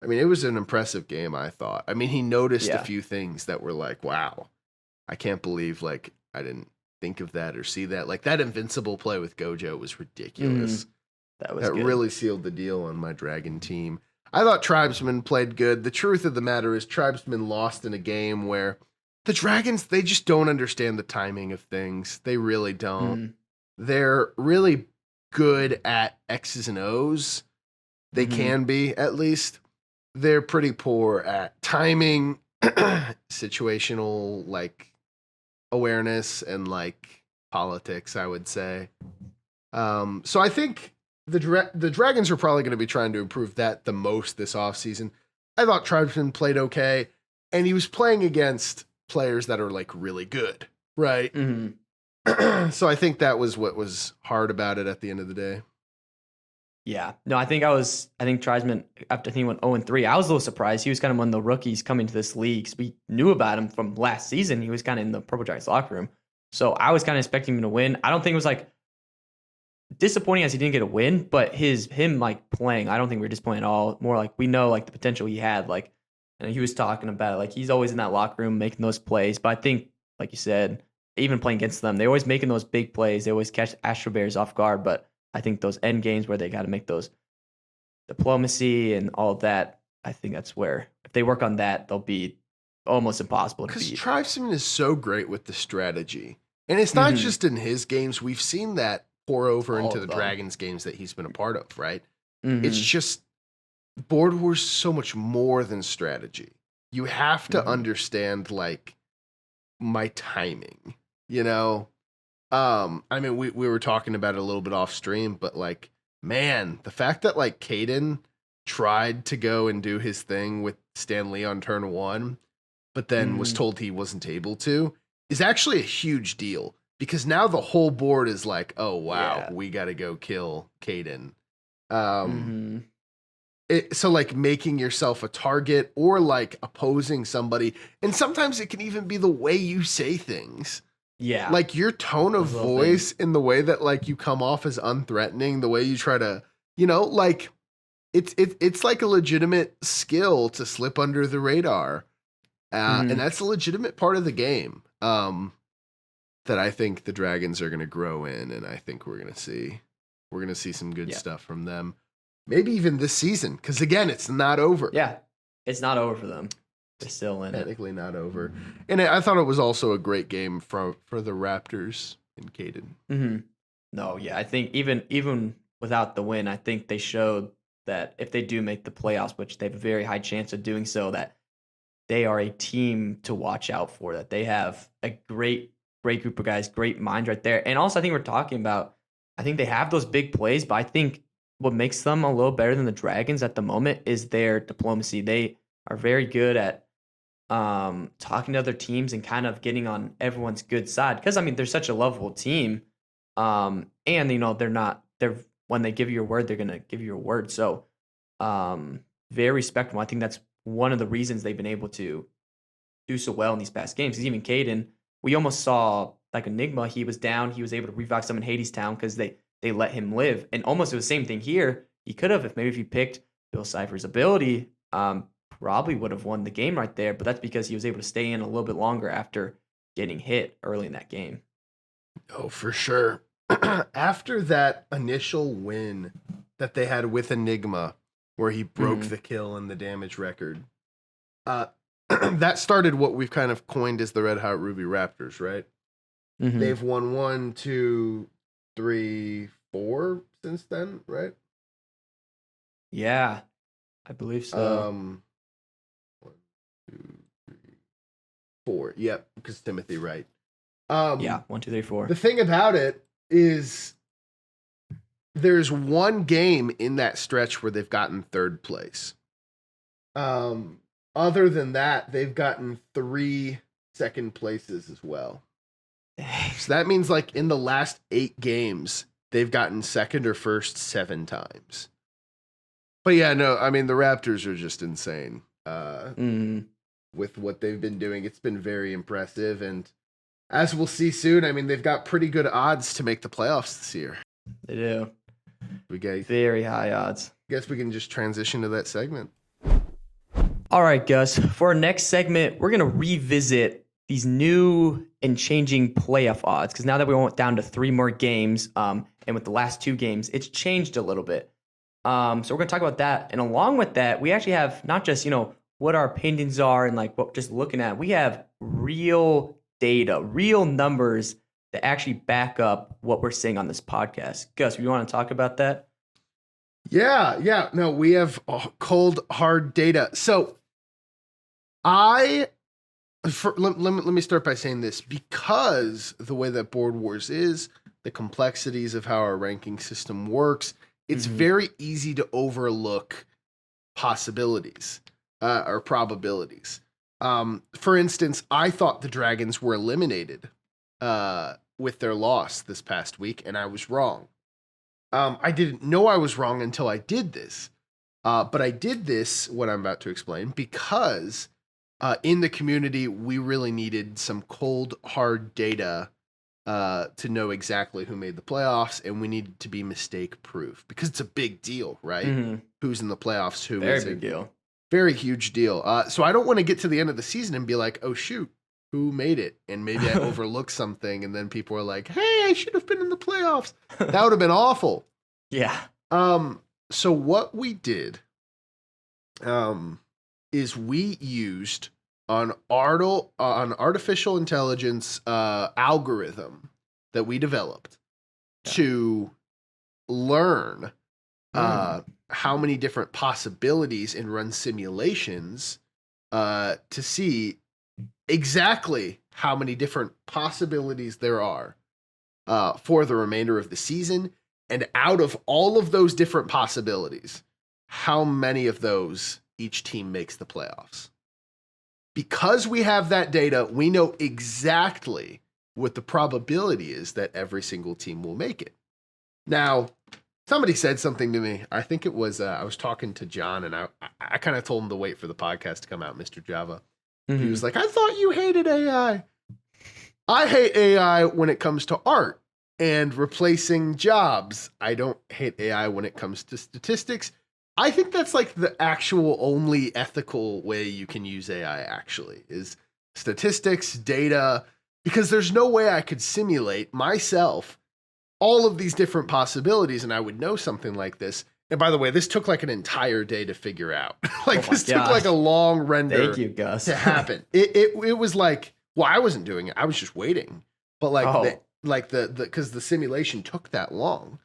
I mean, it was an impressive game, I thought. I mean, he noticed a few things that were like, wow, I can't believe like I didn't think of that or see that. Like that invincible play with Gojo was ridiculous. That really sealed the deal on my Dragon team. I thought Tribesmen played good. The truth of the matter is Tribesmen lost in a game where the Dragons, they just don't understand the timing of things. They really don't. They're really good at X's and O's. They can be, at least. They're pretty poor at timing, situational like awareness, and like politics, I would say. So I think the Dragons are probably going to be trying to improve that the most this offseason. I thought Tribesman played okay, and he was playing against players that are like really good, right? So I think that was what was hard about it at the end of the day. Yeah. No, I think Tribesman, after he went 0-3, I was a little surprised. He was kind of one of the rookies coming to this league. We knew about him from last season. He was kind of in the Purple Dragons locker room. So I was kind of expecting him to win. I don't think it was like disappointing as he didn't get a win, but him like playing, I don't think we were disappointed at all. More like we know like the potential he had. Like, and he was talking about it. Like he's always in that locker room making those plays. But I think, like you said, even playing against them, they're always making those big plays. They always catch Astro Bears off guard. But I think those end games where they got to make those diplomacy and all of that, I think that's where if they work on that, they'll be almost impossible to Because beat. Tribesman is so great with the strategy. And it's not just in his games. We've seen that pour over All into of the them. Dragons games that he's been a part of, right? It's just Board War's so much more than strategy. You have to understand like my timing, you know? I mean, we were talking about it a little bit off stream, but like, man, the fact that like Caden tried to go and do his thing with Stan Lee on turn 1, but then was told he wasn't able to, is actually a huge deal, because now the whole board is like, oh wow, we got to go kill Caden. So like making yourself a target or like opposing somebody, and sometimes it can even be the way you say things. Yeah. Like your tone of Those little voice and the way that like you come off as unthreatening, the way you try to, you know, like it's like a legitimate skill to slip under the radar. And that's a legitimate part of the game. That I think the Dragons are going to grow in, and I think we're going to see some good stuff from them. Maybe even this season, because again, it's not over. Yeah. It's not over for them. They're still in it. Technically not over. And I thought it was also a great game for the Raptors and Caden. No, yeah. I think even without the win, I think they showed that if they do make the playoffs, which they have a very high chance of doing so, that they are a team to watch out for, that they have a great group of guys, great minds right there. And also I think we're talking about, I think they have those big plays, but I think what makes them a little better than the Dragons at the moment is their diplomacy. They are very good at talking to other teams and kind of getting on everyone's good side, because I mean they're such a lovable team, and you know they're when they give you your word, they're gonna give you your word. So very respectful. I think that's one of the reasons they've been able to do so well in these past games. Because even Caden, we almost saw like Enigma, he was down, he was able to revive someone in Hades Town because they let him live, and almost it was the same thing here. He could have, if he picked Bill Cipher's ability, probably would have won the game right there, but that's because he was able to stay in a little bit longer after getting hit early in that game. Oh, for sure. After that initial win that they had with Enigma, where he broke the kill and the damage record, that started what we've kind of coined as the Red Hot Ruby Raptors, right? They've won 1, 2, 3, 4 since then, right? Yeah, I believe so. 1, 2, 3, 4. Yep, because Timothy, right? Yeah, 1, 2, 3, 4. The thing about it is, there's one game in that stretch where they've gotten third place. Other than that, they've gotten 3 second places as well. So that means like in the last 8 games, they've gotten second or first 7 times. But yeah, no, I mean, the Raptors are just insane with what they've been doing. It's been very impressive. And as we'll see soon, I mean, they've got pretty good odds to make the playoffs this year. They do. We get Very high odds. Guess we can just transition to that segment. All right, Gus. For our next segment, we're going to revisit these new and changing playoff odds, because now that we went down to 3 more games, and with the last 2 games, it's changed a little bit. So we're going to talk about that. And along with that, we actually have not just, what our opinions are and like what just looking at, we have real data, real numbers that actually back up what we're saying on this podcast. Gus, you want to talk about that? Yeah. No, we have cold, hard data. So let me start by saying this. Because the way that Board Wars is, the complexities of how our ranking system works, it's very easy to overlook possibilities or probabilities. For instance, I thought the Dragons were eliminated with their loss this past week, and I was wrong. I didn't know I was wrong until I did this. But I did this, what I'm about to explain, because in the community, we really needed some cold, hard data to know exactly who made the playoffs, and we needed to be mistake proof because it's a big deal, right? Who's in the playoffs? Who Very is big deal. Very huge deal. So I don't want to get to the end of the season and be like, oh, shoot, who made it? And maybe I overlooked something. And then people are like, hey, I should have been in the playoffs. That would have been awful. Yeah. So what we did is we used an artificial intelligence algorithm that we developed to learn how many different possibilities and run simulations to see exactly how many different possibilities there are for the remainder of the season. And out of all of those different possibilities, how many of those each team makes the playoffs. Because we have that data, we know exactly what the probability is that every single team will make it. Now, somebody said something to me. I think it was, I was talking to John, and I kind of told him to wait for the podcast to come out, Mr. Java. He was like, I thought you hated AI. I hate AI when it comes to art and replacing jobs. I don't hate AI when it comes to statistics. I think that's like the actual only ethical way you can use AI actually is statistics, data, because there's no way I could simulate myself all of these different possibilities and I would know something like this. And by the way, this took like an entire day to figure out. This took like a long render Thank you, Gus. to happen. It was like, well, I wasn't doing it. I was just waiting. But because the simulation took that long.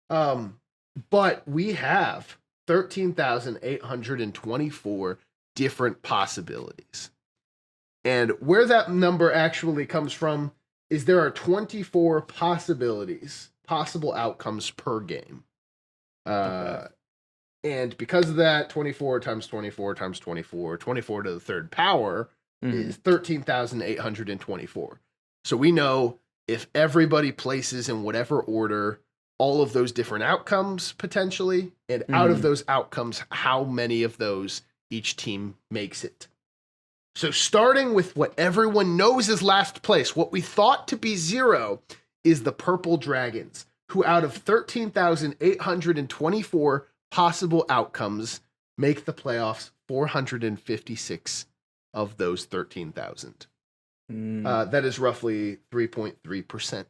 But we have 13,824 different possibilities. And where that number actually comes from is there are 24 possible outcomes per game. Okay. And because of that, 24 times 24 times 24, 24 to the third power is 13,824. So we know if everybody places in whatever order all of those different outcomes potentially, and out of those outcomes, how many of those each team makes it. So starting with what everyone knows is last place, what we thought to be 0 is the Purple Dragons, who out of 13,824 possible outcomes make the playoffs 456 of those 13,000. That is roughly 3.3%.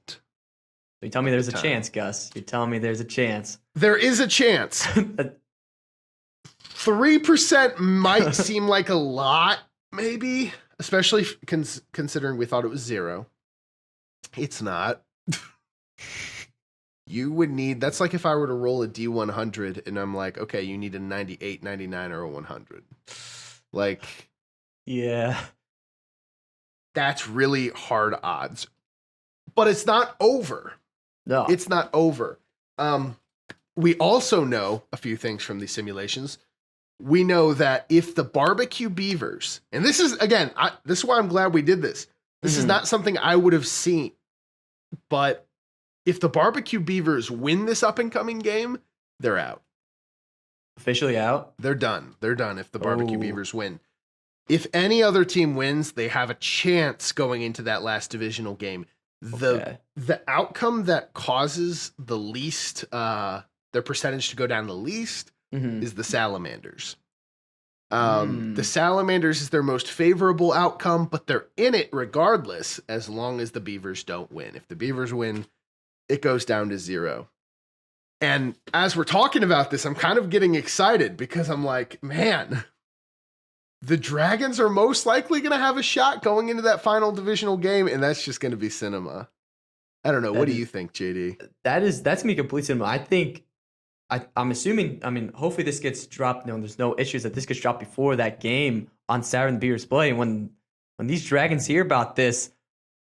You tell me there's a chance, Gus. You tell me there's a chance. There is a chance. 3% might seem like a lot, maybe, especially considering we thought it was 0. It's not. You would need, that's like if I were to roll a D100 and I'm like, okay, you need a 98, 99, or a 100. Like, yeah, that's really hard odds. But it's not over. No. It's not over. We also know a few things from these simulations. We know that if the barbecue beavers, and this is, again, this is why I'm glad we did this. This is not something I would have seen. But if the barbecue beavers win this up-and-coming game, they're out. Officially out? They're done. They're done if the barbecue beavers win. If any other team wins, they have a chance going into that last divisional game. The outcome that causes the least, their percentage to go down the least is the Salamanders. The Salamanders is their most favorable outcome, but they're in it regardless as long as the Beavers don't win. If the Beavers win, it goes down to 0. And as we're talking about this, I'm kind of getting excited because I'm like, man, the Dragons are most likely going to have a shot going into that final divisional game, and that's just going to be cinema. I don't know. That What do is- you think, JD? That's me complete cinema. I think I'm assuming. I mean, hopefully this gets dropped. No, there's no issues that this gets dropped before that game on Saturday. The Beavers play. And when these Dragons hear about this,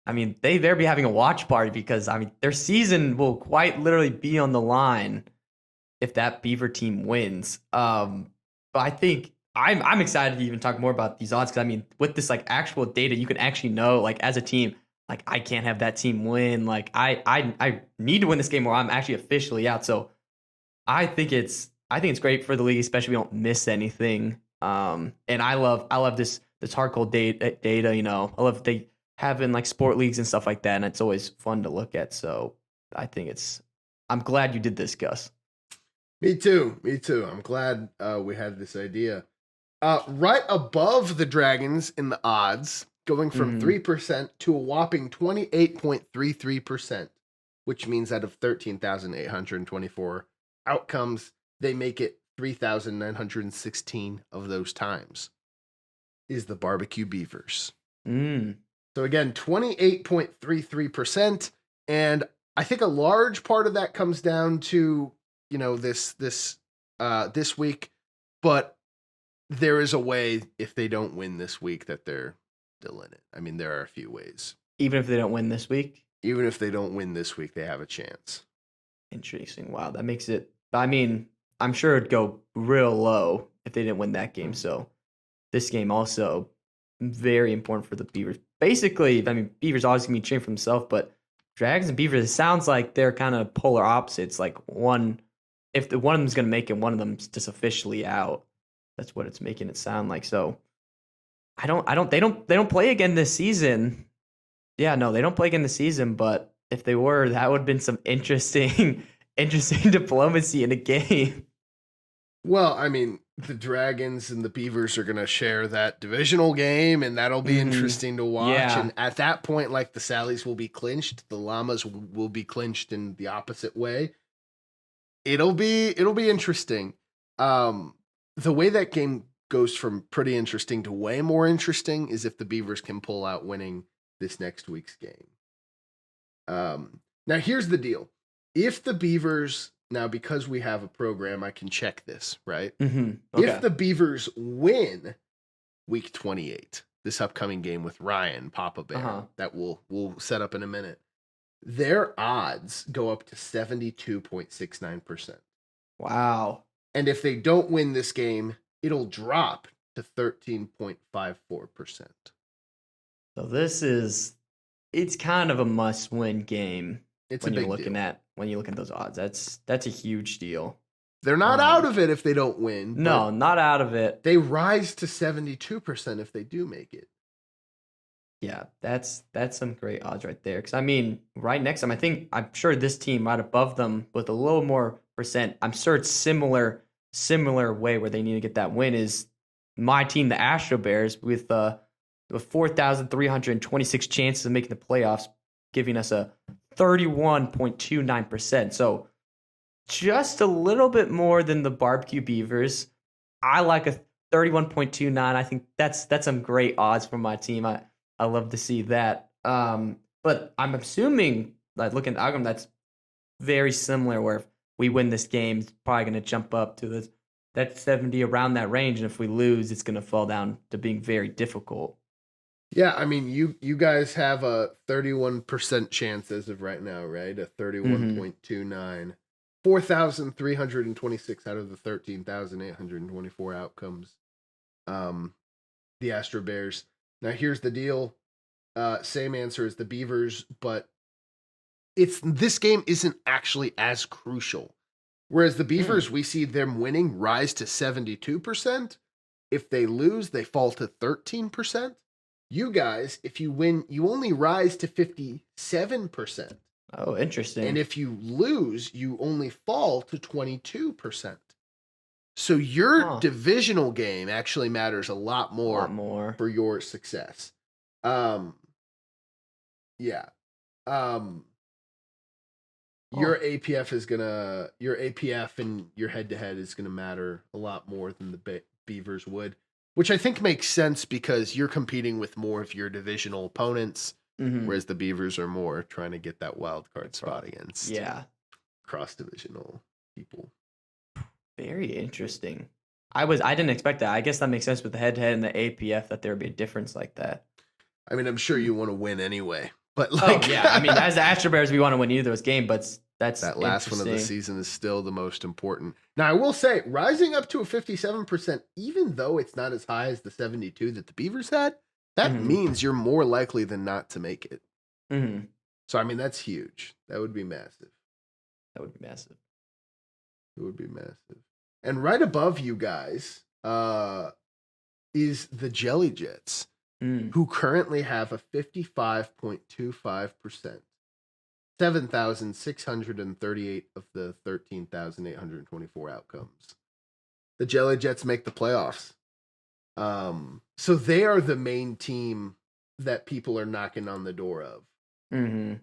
I mean, they better be having a watch party because I mean their season will quite literally be on the line if that Beaver team wins. But I think I'm excited to even talk more about these odds because I mean, with this like actual data, you can actually know like as a team, like I can't have that team win. Like I need to win this game or I'm actually officially out. So I think it's great for the league, especially if we don't miss anything. And I love this hardcore data. You know, I love they having like sport leagues and stuff like that, and it's always fun to look at. So I think I'm glad you did this, Gus. Me too. Me too. I'm glad we had this idea. Right above the Dragons in the odds, going from 3% to a whopping 28.33%, which means out of 13,824 outcomes, they make it 3,916 of those times, is the Barbecue Beavers. So again, 28.33%. And I think a large part of that comes down to, this week, but there is a way if they don't win this week that they're still in it. I mean, there are a few ways. Even if they don't win this week? Even if they don't win this week, they have a chance. Interesting. Wow, that makes it. I mean, I'm sure it'd go real low if they didn't win that game. So this game also very important for the Beavers. Basically, I mean, Beavers always gonna be cheering for themselves, but Dragons and Beavers, it sounds like they're kind of polar opposites. Like one of them's gonna make it, one of them's just officially out. That's what it's making it sound like. So they don't play again this season. Yeah, no, they don't play again this season, but if they were, that would have been some interesting diplomacy in a game. Well, I mean, the Dragons and the Beavers are going to share that divisional game, and that'll be interesting to watch. Yeah. And at that point, like the Sallies will be clinched, the Llamas will be clinched in the opposite way. It'll be interesting. The way that game goes from pretty interesting to way more interesting is if the Beavers can pull out winning this next week's game. Now here's the deal. If the Beavers, now because we have a program, I can check this, right? Okay. If the Beavers win week 28, this upcoming game with Ryan, Papa Bear, that we'll set up in a minute, their odds go up to 72.69%. Wow. And if they don't win this game, it'll drop to 13.54%. So it's kind of a must-win game. It's when a big you're looking deal. when you look at those odds. That's a huge deal. They're not out of it if they don't win. No, not out of it. They rise to 72% if they do make it. Yeah, that's some great odds right there. Because I mean, right next to them, I'm sure this team right above them with a little more percent. I'm sure it's similar way where they need to get that win is my team, the Astro Bears, with 4,326 chances of making the playoffs, giving us a 31.29%. So just a little bit more than the Barbecue Beavers. I like a 31.29. I think that's some great odds for my team. I love to see that. But I'm assuming, like looking at the algorithm, that's very similar where if we win this game, it's probably going to jump up to that 70 around that range. And if we lose, it's going to fall down to being very difficult. Yeah, I mean, you guys have a 31% chance as of right now, right? A 31.29. 4,326 out of the 13,824 outcomes. The Astro Bears. Now, here's the deal. Same answer as the Beavers, but this game isn't actually as crucial. Whereas the Beavers, we see them winning rise to 72%. If they lose, they fall to 13%. You guys, if you win, you only rise to 57%. Oh, interesting. And if you lose, you only fall to 22%. So your divisional game actually matters a lot more for your success. Yeah. Your APF and your head-to-head is gonna matter a lot more than the Beavers would, which I think makes sense because you're competing with more of your divisional opponents. Mhm. whereas the Beavers are more trying to get that wild card spot against Yeah. cross-divisional people. Very interesting. I didn't expect that. I guess that makes sense with the head-to-head and the APF that there would be a difference like that. I mean, I'm sure you want to win anyway, but Oh like, yeah, I mean, as the Astro Bears, we want to win either of those games, but that's that last one of the interesting. season is still the most important. Now, I will say, rising up to a 57%, even though it's not as high as the 72 that the Beavers had, that Mhm. means you're more likely than not to make it. Mhm. So, I mean, that's huge. That would be massive. That would be massive. It would be massive. And right above you guys is the Jelly Jets, Mm. who currently have a 55.25%. 7,638 of the 13,824 outcomes. The Jelly Jets make the playoffs. So they are the main team that people are knocking on the door of. Mhm.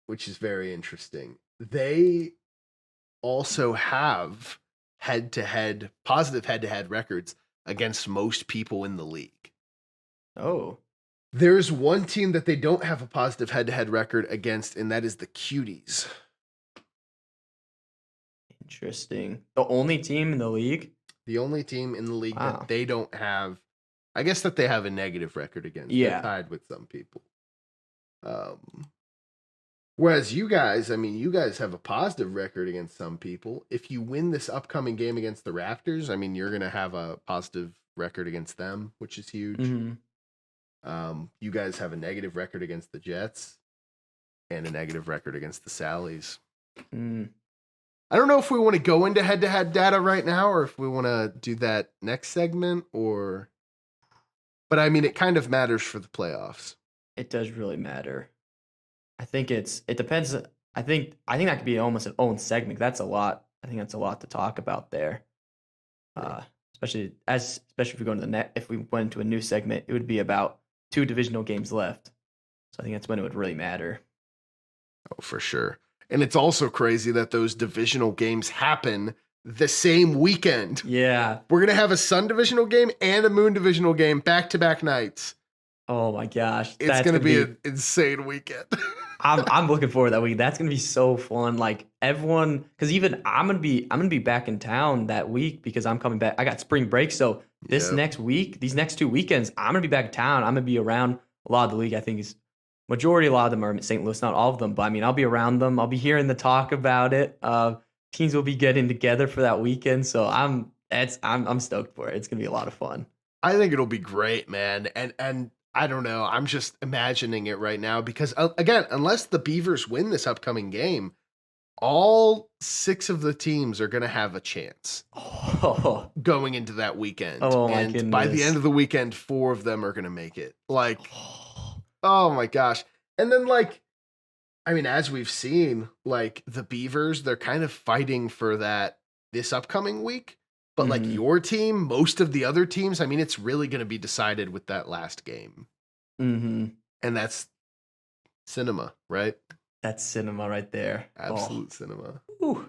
Which is very interesting. They also have positive head-to-head records against most people in the league. Oh, There's one team that they don't have a positive head-to-head record against, and that is the Cuties. interesting. The only team in the league? The only team in the league Wow. that they don't have, I guess that they have a negative record against. Yeah. They're tied with some people. Whereas you guys, I mean, you guys have a positive record against some people. If you win this upcoming game against the Raptors, I mean, you're going to have a positive record against them, which is huge. Mhm. You guys have a negative record against the Jets and a negative record against the Sallies. Mm. I don't know if we want to go into head-to-head data right now or if we want to do that next segment but I mean, it kind of matters for the playoffs. It does really matter. I think it depends. I think that could be almost an own segment. That's a lot. I think that's a lot to talk about there. Especially if we go into the net. If we went into a new segment, it would be about 2 divisional games left. So I think that's when it would really matter. Oh, for sure. And it's also crazy that those divisional games happen the same weekend. Yeah. We're going to have a Sun divisional game and a Moon divisional game back-to-back nights. Oh my gosh. It's going to be an insane weekend. I'm looking forward to that week. That's gonna be so fun. Like everyone, because even I'm gonna be back in town that week because I'm coming back. I got spring break, so this next week, these next 2 weekends, I'm gonna be back in town. I'm gonna be around a lot of the league. I think is majority, a lot of them are in St. Louis, not all of them, but I mean, I'll be around them. I'll be hearing the talk about it. Teams will be getting together for that weekend, so I'm stoked for it. It's gonna be a lot of fun. I think it'll be great, man. And I don't know. I'm just imagining it right now because, again, unless the Beavers win this upcoming game, all 6 of the teams are going to have a chance going into that weekend. Oh, my and by the goodness. end of the weekend, 4 of them are going to make it. Like, oh my gosh. And then, like, I mean, as we've seen, like the Beavers, they're kind of fighting for that this upcoming week. But like your team, most of the other teams, I mean, it's really going to be decided with that last game. Mm-hmm. And that's cinema, right? That's cinema right there. Absolute cinema. Ooh.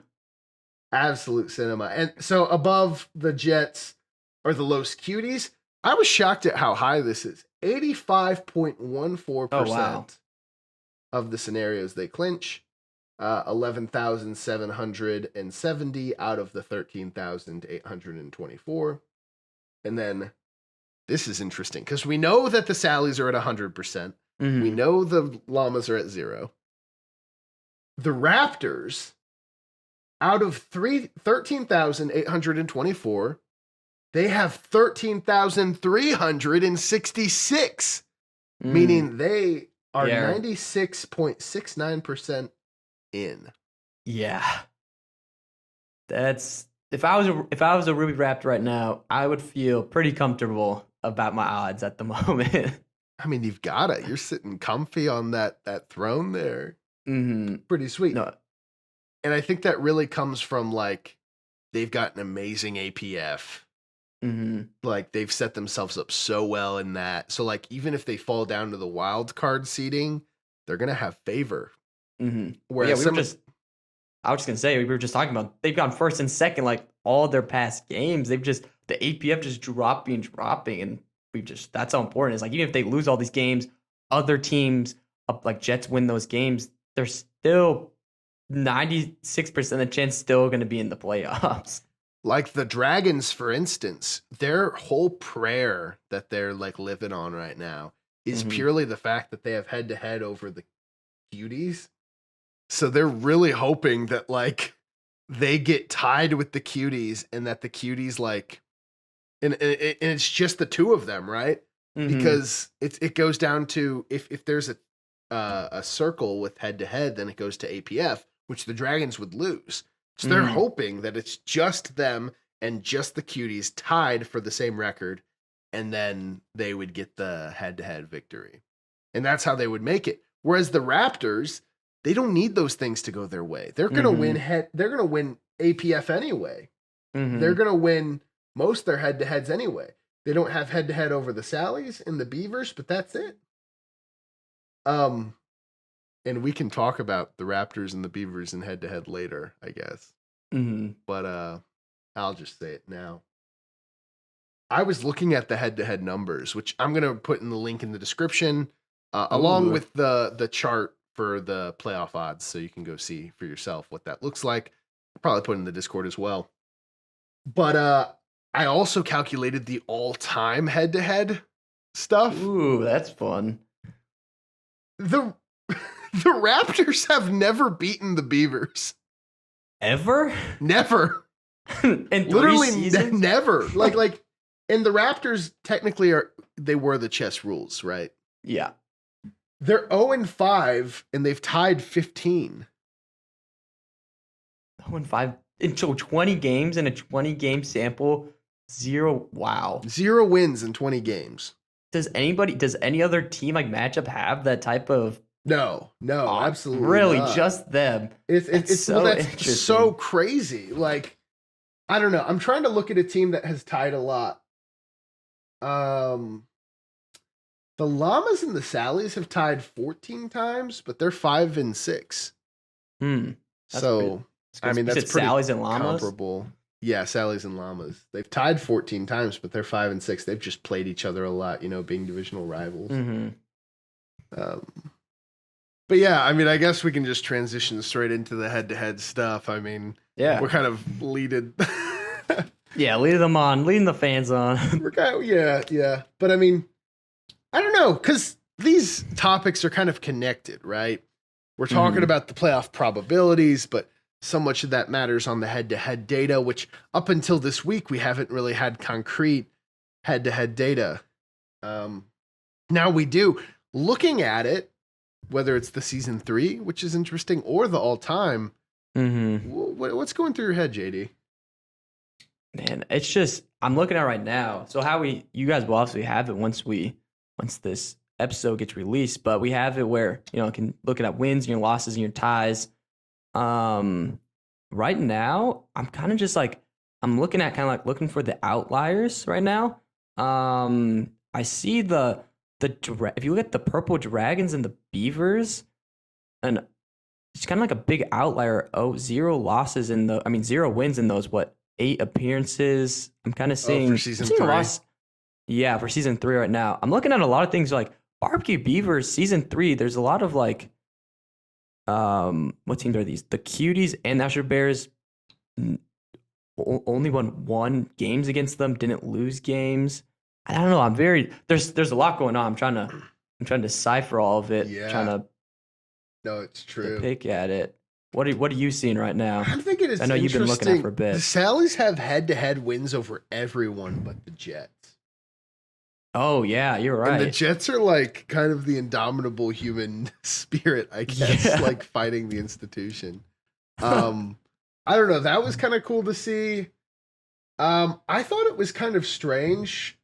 Absolute cinema. And so above the Jets are the Los Cuties. I was shocked at how high this is. 85.14% of the scenarios they clinch. 11,770 out of the 13,824. And then this is interesting because we know that the Sallies are at 100%. Mm-hmm. We know the Llamas are at 0. The Raptors, out of 13,824, they have 13,366, meaning they are 96.69% in. Yeah. That's if I was a Ruby Raptor right now, I would feel pretty comfortable about my odds at the moment. I mean, you've got it. You're sitting comfy on that throne there. Mm-hmm. Pretty sweet. No. And I think that really comes from like they've got an amazing APF. Mm-hmm. Like they've set themselves up so well in that. So like even if they fall down to the wild card seeding, they're gonna have favor. Mm-hmm. Whereas I was just gonna say we were just talking about they've gone first and second like all their past games. The APF just dropping, and that's how important it is. Like even if they lose all these games, other teams like Jets win those games, they're still 96% of the chance still going to be in the playoffs. Like the Dragons, for instance, their whole prayer that they're like living on right now is purely the fact that they have head to head over the Cuties. So they're really hoping that like they get tied with the Cuties and that the Cuties like, and it's just the two of them, right? Because it goes down to if there's a circle with head to head, then it goes to APF, which the Dragons would lose. So they're hoping that it's just them and just the Cuties tied for the same record, and then they would get the head-to-head victory. And that's how they would make it. Whereas the Raptors, they don't need those things to go their way. They're going to win they're going to win APF anyway. They're going to win most of their head-to-heads anyway. They don't have head-to-head over the Sallies and the Beavers, but that's it. And we can talk about the Raptors and the Beavers in head-to-head later, I guess. But I'll just say it now. I was looking at the head-to-head numbers, which I'm going to put in the link in the description, along with the chart for the playoff odds, so you can go see for yourself what that looks like. I'll probably put it in the Discord as well. But I also calculated the all-time head-to-head stuff. Ooh, that's fun. The Raptors have never beaten the Beavers. Ever? Never. In Literally 3 seasons? never. Like, and the Raptors technically they were the chess rules, right? Yeah. They're 0-5 and they've tied 15. 0-5 into 20 games in a 20-game sample. 0. Wow. 0 wins in 20 games. Does any other team like matchup have that type of? No, absolutely really not. Just them. It's so that's interesting. so crazy. Like, I don't know. I'm trying to look at a team that has tied a lot. The Llamas and the Sallies have tied 14 times, but they're 5-6. So I mean that's pretty Sallies and Llamas? comparable. Yeah, Sallies and Llamas. They've tied 14 times, but they're 5-6. They've just played each other a lot, being divisional rivals. But yeah, I mean, I guess we can just transition straight into the head-to-head stuff. I mean, Yeah. we're kind of leading. Yeah, leading the fans on. We're kind of, yeah. But I mean, I don't know, because these topics are kind of connected, right? We're talking about the playoff probabilities, but so much of that matters on the head-to-head data, which up until this week, we haven't really had concrete head-to-head data. Now we do. Looking at it, whether it's the season 3, which is interesting, or the all-time, what's going through your head, JD? Man, it's just I'm looking at it right now. So you guys will obviously have it once this episode gets released, but we have it where you can look at wins and your losses and your ties. Right now, I'm kind of just like I'm looking at looking for the outliers right now. I see if you look at the Purple Dragons and the Beavers, and it's kind of like a big outlier. 0 losses in 0 wins in those 8 appearances. I'm kind of seeing for season 3. Yeah, for season 3 right now. I'm looking at a lot of things like Barbecue Beavers season 3. There's a lot of what teams are these? The Cuties and Asher Bears only won 1 games against them. Didn't lose games. I don't know. There's a lot going on. I'm trying to decipher all of it. Yeah. No, it's true. To pick at it. What are you seeing right now? I'm thinking it's I know you've been looking at it for a bit. The Sallies have head-to-head wins over everyone but the Jets. Oh yeah, you're right. And the Jets are like kind of the indomitable human spirit, I guess, like fighting the institution. I don't know. That was kind of cool to see. I thought it was kind of strange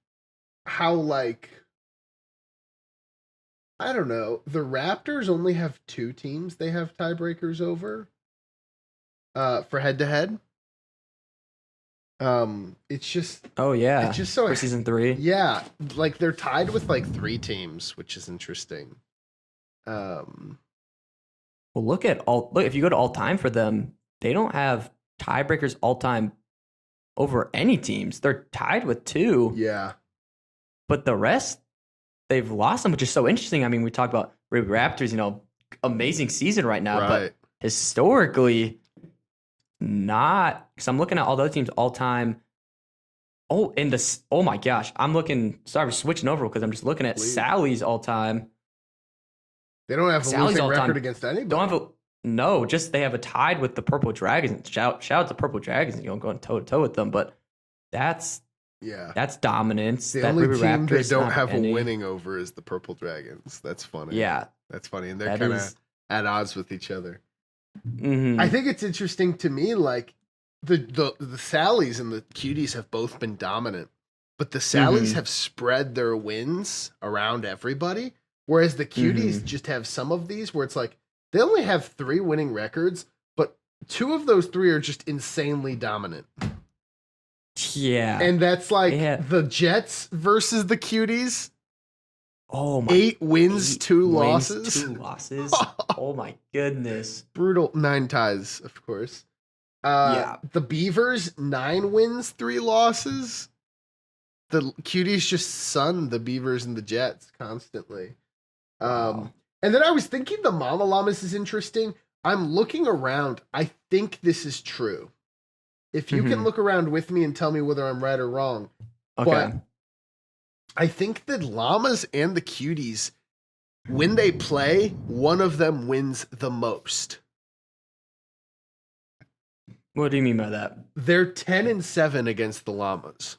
how I don't know, the Raptors only have 2 teams they have tiebreakers over for head-to-head. It's just it's just so for season 3. Yeah, like they're tied with 3 teams, which is interesting. Well, look if you go to all time for them, they don't have tiebreakers all time over any teams. They're tied with 2. Yeah. but the rest they've lost them, which is so interesting. I mean, we talk about Raptors, amazing season right now, Right. but historically, not. Because I'm looking at all those teams all time. Oh, oh my gosh, I'm looking. Sorry, we're switching over because I'm just looking at Please. Sally's all time. They don't have a Sally's losing all-time- record against anybody. Don't have a no. Just they have a tied with the Purple Dragons. Shout out to Purple Dragons. Going toe to toe with them, but that's dominance. The that only Ruby team they Raptors don't not have any. a winning over is the Purple Dragons. That's funny. Yeah, That's funny. And they're that kind of is- at odds with each other. mhm. I think it's interesting to me, like the Sallies and the Cuties have both been dominant, but the Sallies Mhm. have spread their wins around everybody, whereas the Cuties just have some of these where it's like they only have 3 winning records, but 2 of those 3 are just insanely dominant. Yeah. And that's like Yeah. the Jets versus the Cuties. Oh my. 8 wins, 2 wins, losses. 2 losses. Oh my goodness. Brutal. 9 ties, of course. Yeah. The Beavers, 9 wins, 3 losses. The Cuties just sun the Beavers and the Jets constantly. Wow. And then I was thinking the Mama Llamas is interesting. I'm looking around. I think this is true. If you can Mhm. look around with me and tell me whether I'm right or wrong. Okay. But I think the Llamas and the Cuties, when they play, one of them wins the most. What do you mean by that? They're 10-7 against the Llamas.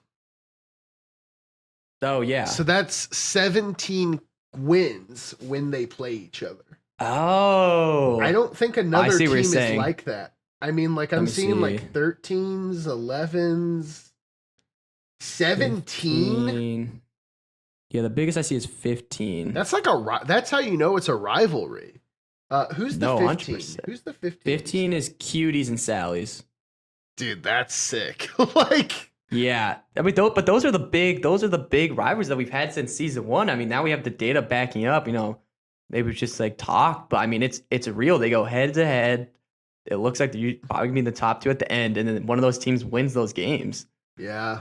Oh yeah. So that's 17 wins when they play each other. Oh. I don't think another see team what you're is saying. like that. I mean, like Let I'm me seeing see. like 13s, 11s, 17. 15. Yeah, the biggest I see is 15. That's like that's how you know it's a rivalry. Who's the No, 15? 100%. Who's the 15? 15 is Cuties and Sally's. Dude, that's sick. Like Yeah, I mean, but those are the big rivalries that we've had since season 1. I mean, now we have the data backing up. Maybe it's just like talk, but I mean, it's real. They go head to head. It looks like they're probably gonna be the top 2 at the end, and then one of those teams wins those games. yeah.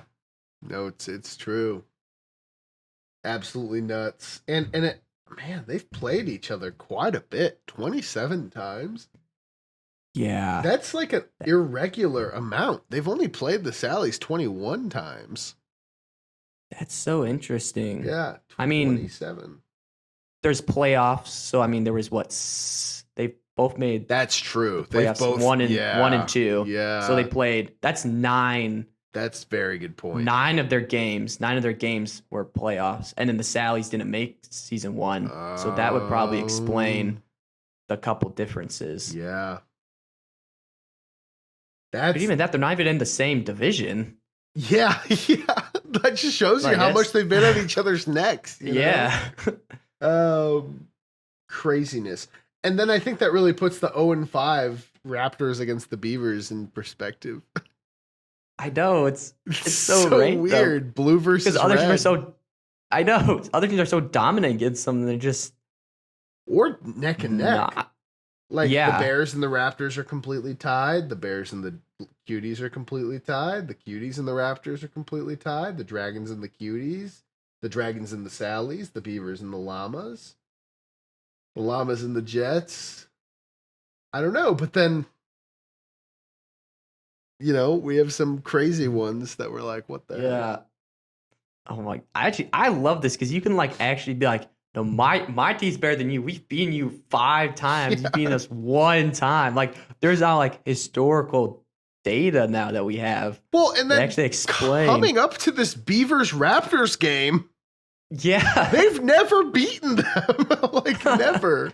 No, it's true. Absolutely nuts. And man, they've played each other quite a bit. 27 times. Yeah, That's like an irregular amount. They've only played the Sallies 21 times. that's so interesting. Yeah. I mean, 27. there's playoffs, so I mean, there was they both made That's true. They've playoffs both 1 and 2. Yeah. So they played. That's 9. That's a very good point. 9 of their games were playoffs, and then the Sallies didn't make season 1, so that would probably explain the couple differences. Yeah. But That's even that, they're not even in the same division. yeah. That just shows you Like, how that's- much they've been at each other's necks. you know? Yeah, Craziness. And then I think that really puts the 0-5 Raptors against the Beavers in perspective. I know it's so ranked, though. weird. Blue versus because other teams red. are so. I know other teams are so dominant against them. They're just or neck and neck. not. Like Yeah. the Bears and the Raptors are completely tied. The Bears and the Cuties are completely tied. The Cuties and the Raptors are completely tied. The Dragons and the Cuties. The Dragons and the Sallies. The Beavers and the Llamas. The Llamas and the Jets. I don't know, but then we have some crazy ones that were like, what the heck? Yeah. Oh my! I love this because you can actually be like, no, my team's better than you. We've beaten you 5 times. Yeah. You've beaten us 1 time. There's now historical data now that we have. Well, and They then actually explain. coming up to this Beavers Raptors game, Yeah. they've never beaten them. Never.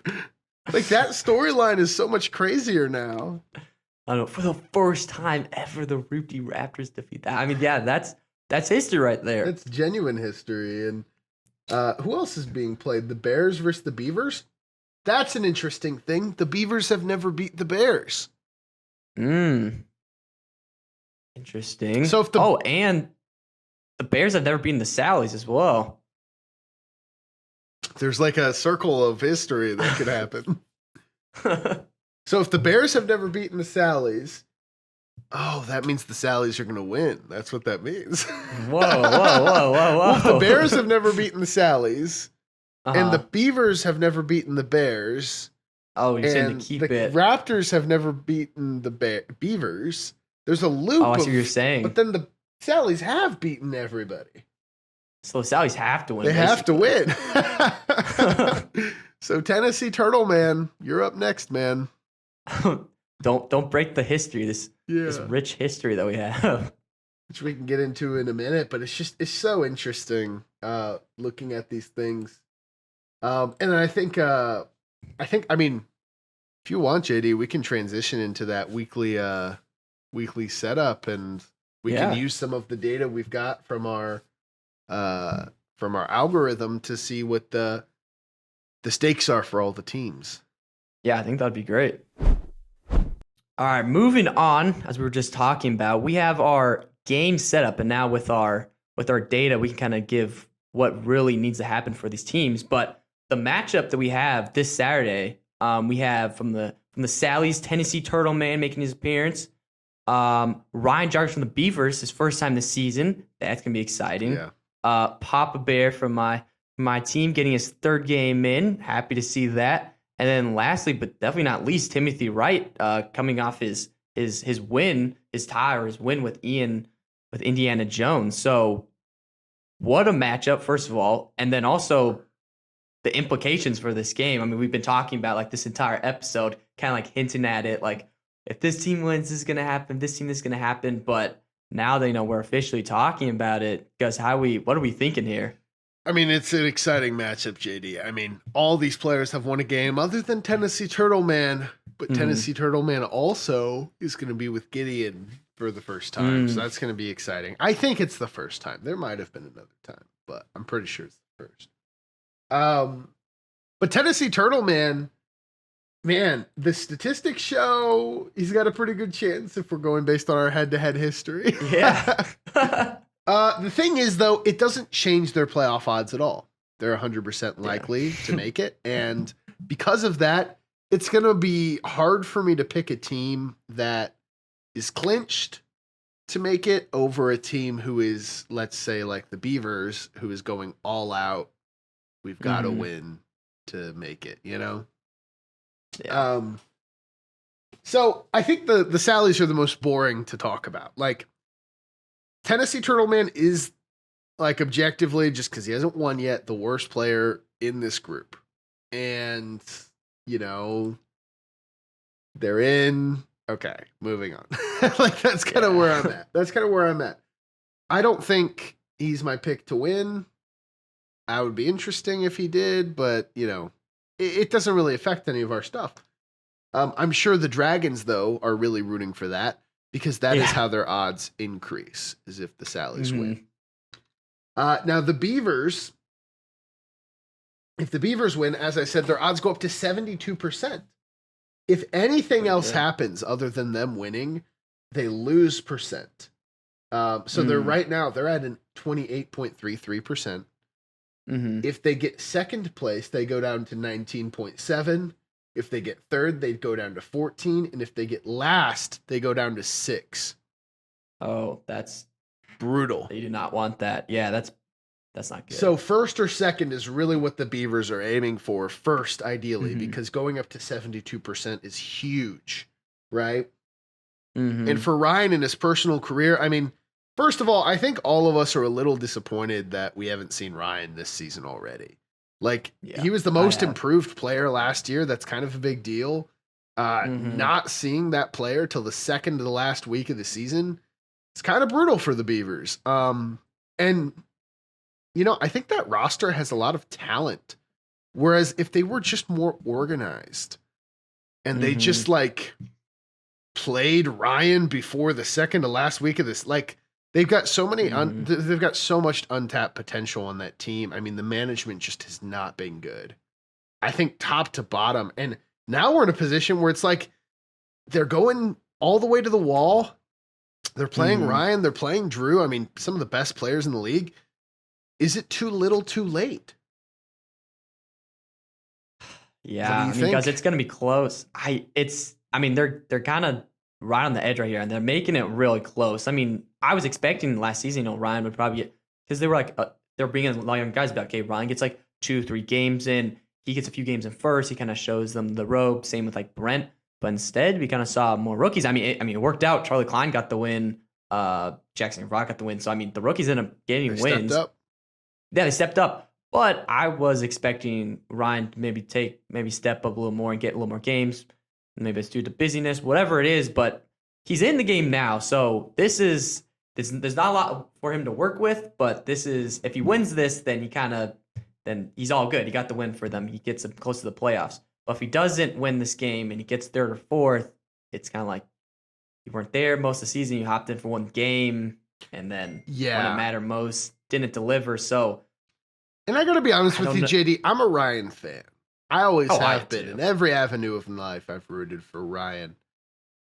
That storyline is so much crazier now. I don't know, for the first time ever, the Ruby Raptors defeat that. I mean, yeah, that's history right there. It's genuine history. And who else is being played? The Bears versus the Beavers? That's an interesting thing. The Beavers have never beat the Bears. Interesting. So if and the Bears have never beaten the Sallies as well. There's like a circle of history that could happen. So if the Bears have never beaten the Sallies, Oh, that means the Sallies are going to win. That's what that means. Whoa, whoa, whoa, whoa, whoa. Well, if the Bears have never beaten the Sallies, and the Uh-huh. Beavers have never beaten the Bears, Oh, you're saying and to keep the it. Raptors have never beaten the Beavers, there's a loop Oh, I of. see what you're saying. But then the Sallies have beaten everybody. So the Sallies have to win. They have to basically. win. So Tennessee Turtle Man, you're up next, man. Don't break the history. This rich history that we have. Which we can get into in a minute, but it's so interesting looking at these things. And I think I mean, if you want, JD, we can transition into that weekly setup, and we can use some of the data we've got from our algorithm to see what the stakes are for all the teams. Yeah, I think that'd be great. All right, moving on, as we were just talking about, we have our game setup, and now with our data, we can kind of give what really needs to happen for these teams. But the matchup that we have this Saturday, we have from the Sallies, Tennessee Turtle Man making his appearance. Ryan Jarvis from the Beavers, his first time this season. That's gonna be exciting. Yeah. Papa Bear from my team getting his third game in. Happy to see that. And then lastly, but definitely not least, Timothy Wright coming off his win, his tie or his win with Indiana Jones. So what a matchup, first of all, and then also the implications for this game. I mean, we've been talking about like this entire episode, kind of like hinting at it, like if this team wins, this is gonna happen. This team is gonna happen. But now that we're officially talking about it, Gus, what are we thinking here? I mean, it's an exciting matchup, JD. I mean, all these players have won a game other than Tennessee Turtle Man, but Tennessee Turtle Man also is going to be with Gideon for the first time. So that's going to be exciting. I think it's the first time. There might have been another time, but I'm pretty sure it's the first. But Tennessee Turtle Man, the statistics show he's got a pretty good chance if we're going based on our head-to-head history. Yeah. The thing is, though, it doesn't change their playoff odds at all. They're 100% likely to make it. And because of that, it's going to be hard for me to pick a team that is clinched to make it over a team who is, let's say, like the Beavers, who is going all out. We've got to win to make it, Yeah. So I think the Sallies are the most boring to talk about. Like, Tennessee Turtle Man is, like, objectively, just because he hasn't won yet, the worst player in this group. And, they're in. Okay, moving on. Like, that's kind of where I'm at. I don't think he's my pick to win. I would be interesting if he did, but, it doesn't really affect any of our stuff. I'm sure the Dragons, though, are really rooting for that. Because that is how their odds increase, is if the Sallies win. Now, the Beavers, if the Beavers win, as I said, their odds go up to 72%. If anything else happens other than them winning, they lose percent. So they're right now, they're at an 28.33%. If they get second place, they go down to 19.7%. If they get third, they'd go down to 14. And if they get last, they go down to 6. Oh, that's brutal. You do not want that. Yeah, that's not good. So first or second is really what the Beavers are aiming for. First, ideally, because going up to 72% is huge, right? And for Ryan in his personal career, I mean, first of all, I think all of us are a little disappointed that we haven't seen Ryan this season already. Like, he was the most improved player last year. That's kind of a big deal. Not seeing that player till the second to the last week of the season, it's kind of brutal for the Beavers. And, I think that roster has a lot of talent. Whereas if they were just more organized and they just, like, played Ryan before the second to last week of this, like, they've got so many, they've got so much untapped potential on that team. I mean, the management just has not been good. I think top to bottom. And now we're in a position where it's like they're going all the way to the wall. They're playing Ryan. They're playing Drew. I mean, some of the best players in the league. Is it too little, too late? Yeah, because it's going to be close. They're kind of right on the edge right here, and they're making it really close. I mean, I was expecting last season, Ryan would probably get, because they were like they're bringing a lot of young guys back. Okay, Ryan gets like 2-3 games in. He gets a few games in first. He kind of shows them the rope. Same with like Brent. But instead, we kind of saw more rookies. I mean, it worked out. Charlie Klein got the win. Jackson Rock got the win. So I mean, the rookies ended up getting They wins. stepped up. Yeah, they stepped up. But I was expecting Ryan to maybe step up a little more and get a little more games. Maybe it's due to busyness, whatever it is. But he's in the game now, so there's not a lot for him to work with. But this is, if he wins this, then then he's all good. He got the win for them. He gets them close to the playoffs. But if he doesn't win this game and he gets third or fourth, it's kind of like you weren't there most of the season. You hopped in for one game, and then when it mattered most, didn't deliver. So, and I got to be honest with you, JD, I'm a Ryan fan. I always have been. In every avenue of life, I've rooted for Ryan.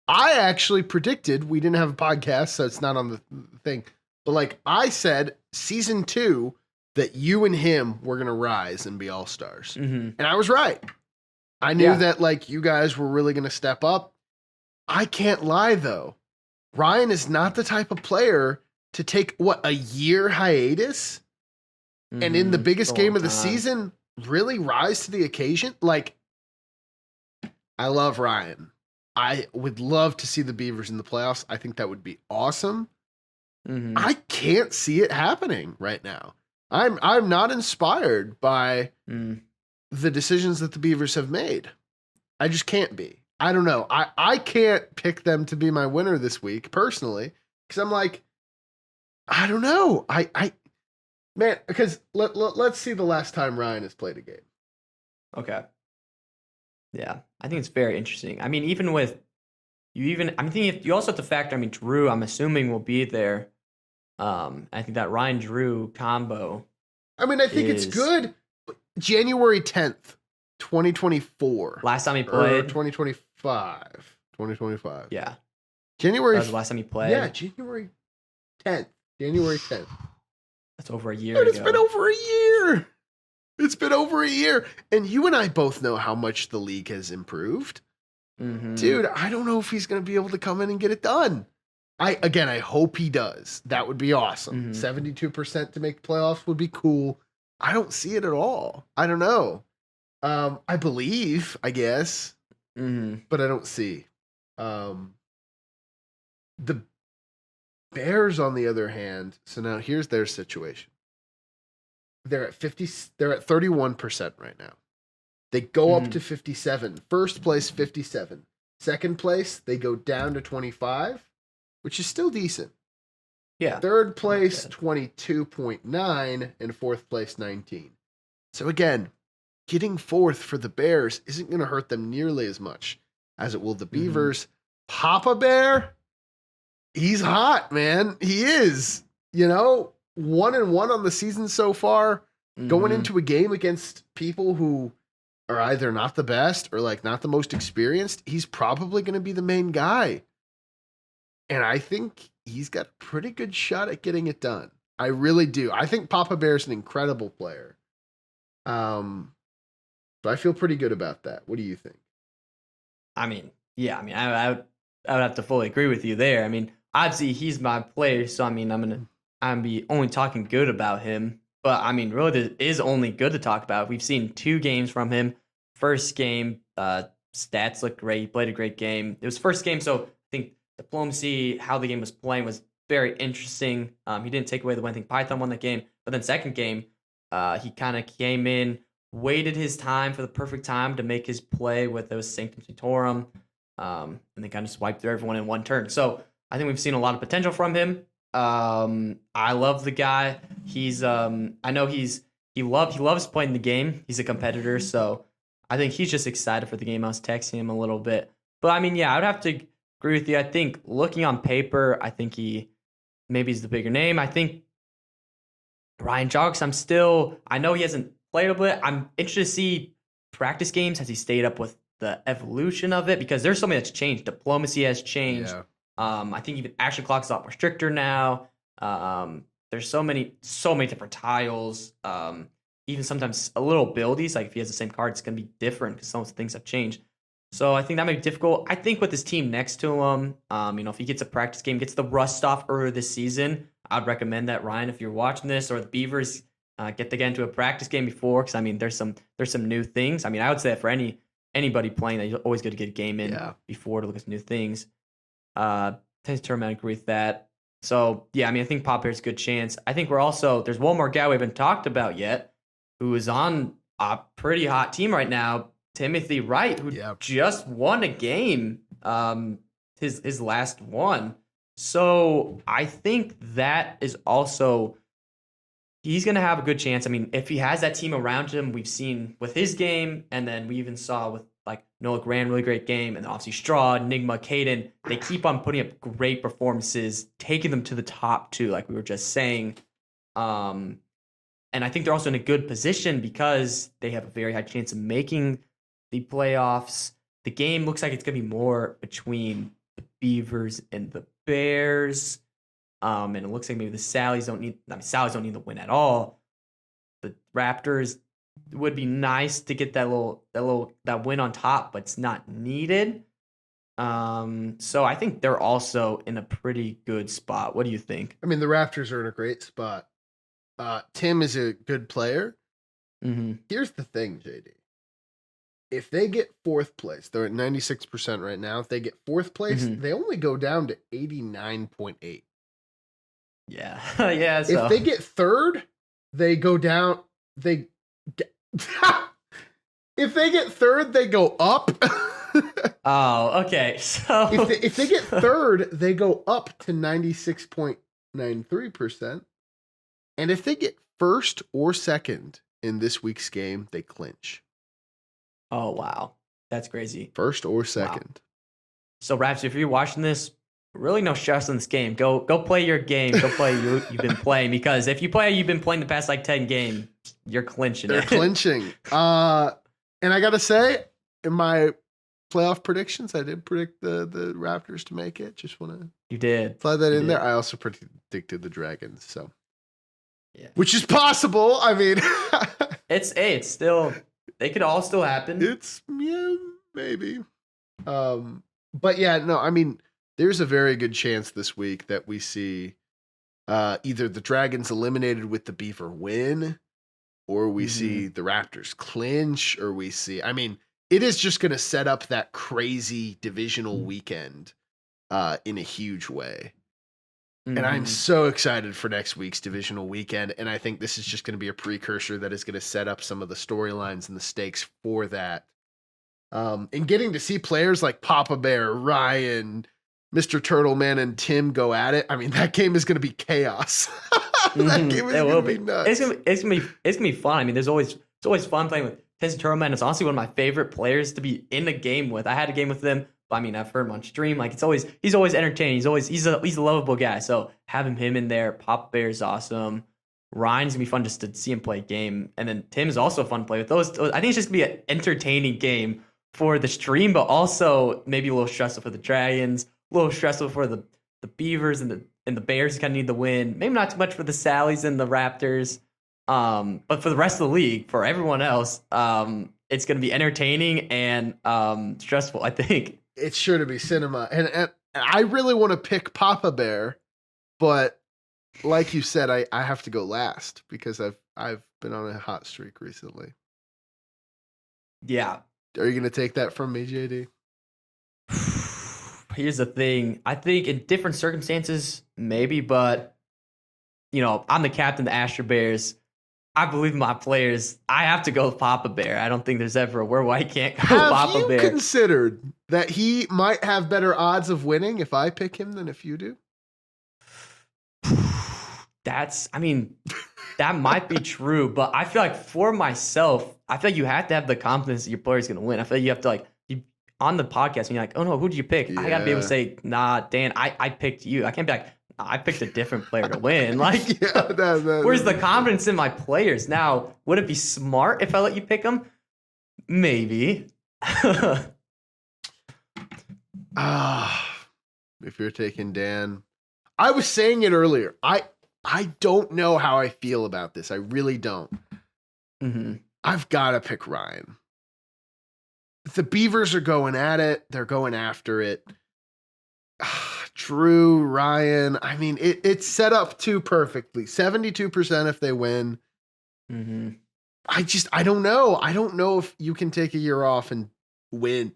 I actually predicted, we didn't have a podcast, so it's not on the thing, but like I said, season 2, that you and him were going to rise and be all-stars. Mm-hmm. And I was right. I knew that like you guys were really going to step up. I can't lie though. Ryan is not the type of player to take a year hiatus and in the biggest game of the season really rise to the occasion. Like, I love Ryan. I would love to see the Beavers in the playoffs. I think that would be awesome. Mm-hmm. I can't see it happening right now. I'm not inspired by the decisions that the Beavers have made. I just can't be. I don't know. I can't pick them to be my winner this week personally, because I'm like, I don't know. Man, because let's see the last time Ryan has played a game. Okay. Yeah, I think it's very interesting. I mean, even with I'm thinking you also have to factor. I mean, Drew, I'm assuming will be there. I think that Ryan Drew combo. I mean, I think it's good. January 10th, 2024. Last time he played. 2025. 2025. Yeah. January. That was the last time he played. Yeah, January 10th. January 10th. That's over a year Dude, ago. it's been over a year. It's been over a year. And you and I both know how much the league has improved. Mm-hmm. Dude, I don't know if he's going to be able to come in and get it done. I hope he does. That would be awesome. 72% to make the playoffs would be cool. I don't see it at all. I don't know. I believe, I guess, but I don't see. The Bears, on the other hand, so now here's their situation. They're at 31% right now. They go up to 57. First place, 57. Second place, they go down to 25, which is still decent. Yeah. Third place, 22.9, and fourth place, 19. So again, getting fourth for the Bears isn't going to hurt them nearly as much as it will the Beavers. Papa Bear, he's hot, man. He is. 1-1 on the season so far. Going into a game against people who are either not the best or like not the most experienced, he's probably going to be the main guy. And I think he's got a pretty good shot at getting it done. I really do. I think Papa Bear's an incredible player. So I feel pretty good about that. What do you think? I mean, yeah. I mean, I would have to fully agree with you there. I mean, obviously he's my player, so I mean, I'm be only talking good about him. But I mean, really, there is only good to talk about. We've seen 2 games from him. First game, stats look great. He played a great game. It was first game, so I think diplomacy, how the game was playing, was very interesting. He didn't take away the one thing. Python won that game. But then second game, he kind of came in, waited his time for the perfect time to make his play with those Sanctum Sanctorum, and then kind of just wiped through everyone in one turn. So I think we've seen a lot of potential from him. I love the guy. He's I know he loves playing the game. He's a competitor, so I think he's just excited for the game. I was texting him a little bit. But I mean, yeah, I would have to agree with you. I think looking on paper, I think maybe he's the bigger name. I think Ryan Jogs, I know he hasn't played a bit. I'm interested to see practice games. Has he stayed up with the evolution of it? Because there's something that's changed. Diplomacy has changed. Yeah. I think even action clock's a lot more stricter now. There's so many different tiles. Even sometimes a little buildies, like if he has the same card, it's going to be different because some things have changed. So I think that might be difficult. I think with his team next to him, if he gets a practice game, gets the rust off earlier this season, I'd recommend that, Ryan, if you're watching this, or the Beavers get to get into a practice game before, because there's some new things. I would say that for anybody playing, that, you're always good to get a game in before to look at some new things. Tennis tournament, I agree with that. So yeah, I think Pop Bear's a good chance. I think there's one more guy we haven't talked about yet, who is on a pretty hot team right now. Timothy Wright, who just won a game, his last one. So I think that is also, he's going to have a good chance. If he has that team around him, we've seen with his game, and then we even saw with like Noah Grand, really great game, and then obviously Straw, Enigma, Caden, they keep on putting up great performances, taking them to the top too, like we were just saying. And I think they're also in a good position because they have a very high chance of making the playoffs. The game looks like it's going to be more between the Beavers and the Bears. And it looks like maybe the Sallies don't need the win at all. The Raptors would be nice to get that win on top, but it's not needed. So I think they're also in a pretty good spot. What do you think? The Raptors are in a great spot. Tim is a good player. Mm-hmm. Here's the thing, JD. If they get fourth place, they're at 96% right now. If they get fourth place, they only go down to 89.8. Yeah. Yeah. So. If they get third, they go down. If they get third, they go up. Oh, okay. So if they get third, they go up to 96.93%. And if they get first or second in this week's game, they clinch. Oh, wow. That's crazy. First or second. Wow. So, Raps, if you're watching this, really no stress in this game. Go play your game. Go play you've been playing, because if you play you've been playing the past like 10 games, you're clinching. They're clinching. And I got to say, in my playoff predictions, I did predict the Raptors to make it. Just want to You did. slide that in there. I also predicted the Dragons, so. Yeah. Which is possible. It's still, they could all still happen. Maybe. But yeah, no, there's a very good chance this week that we see either the Dragons eliminated with the Beaver win, or we see the Raptors clinch, or we see, it is just going to set up that crazy divisional weekend in a huge way. And I'm so excited for next week's divisional weekend. And I think this is just going to be a precursor that is going to set up some of the storylines and the stakes for that. And getting to see players like Papa Bear, Ryan, Mr. Turtleman, and Tim go at it. That game is going to be chaos. That game is going to be nuts. It's gonna be fun. It's always fun playing with Tennis Turtleman. It's honestly one of my favorite players to be in a game with. I had a game with them. I've heard him on stream. He's always entertaining. He's a lovable guy. So having him in there, Pop Bear's awesome. Ryan's gonna be fun just to see him play a game, and then Tim's also fun to play with. Those I think it's just gonna be an entertaining game for the stream, but also maybe a little stressful for the Dragons, a little stressful for the Beavers and the Bears. Kind of need the win. Maybe not too much for the Sallies and the Raptors, but for the rest of the league, for everyone else, it's gonna be entertaining and stressful, I think. It's sure to be cinema. And I really want to pick Papa Bear, but like you said, I have to go last because I've been on a hot streak recently. Yeah. Are you going to take that from me, JD? Here's the thing. I think in different circumstances, maybe, but I'm the captain of the Asher Bears. I believe in my players. I have to go with Papa Bear. I don't think there's ever a world where I can't go with Papa Bear. Have you considered that he might have better odds of winning if I pick him than if you do? That might be true, but I feel like for myself, I feel like you have to have the confidence that your player's going to win. I feel like you have to on the podcast, when you're like, oh no, who did you pick? Yeah. I got to be able to say, nah, Dan, I picked you. I can't be like, I picked a different player to win. Where's the confidence in my players? Now, would it be smart if I let you pick them? Maybe. If you're taking Dan, I was saying it earlier. I don't know how I feel about this. I really don't. I've got to pick Ryan. the Beavers are going at it. They're going after it. Drew, Ryan. I mean, it's set up too perfectly. 72% if they win. Mm-hmm. I don't know. I don't know if you can take a year off and win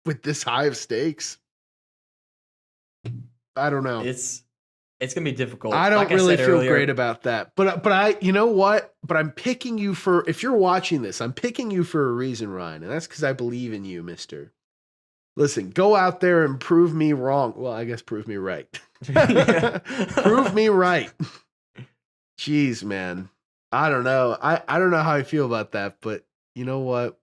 with this high of stakes. I don't know. It's gonna be difficult. I don't really feel earlier, great about that. But I, you know what? But I'm picking you for, if you're watching this, I'm picking you for a reason, Ryan. And that's because I believe in you, mister. Listen, go out there and prove me wrong. Well, I guess prove me right. Prove me right. Jeez, man. I don't know. I don't know how I feel about that, but you know what?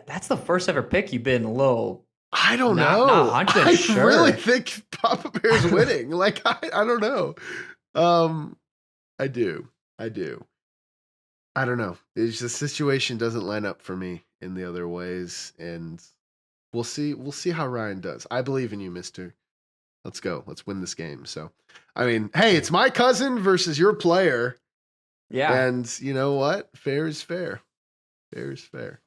That's the first ever pick you've been a little. I don't Not know. 100% I sure. really think Papa Bear's winning. Like I don't know. I do. I don't know. It's the situation doesn't line up for me in the other ways, and we'll see. We'll see how Ryan does. I believe in you, mister. Let's go. Let's win this game. So, I mean, hey, it's my cousin versus your player. Yeah. And you know what? Fair is fair. Fair is fair.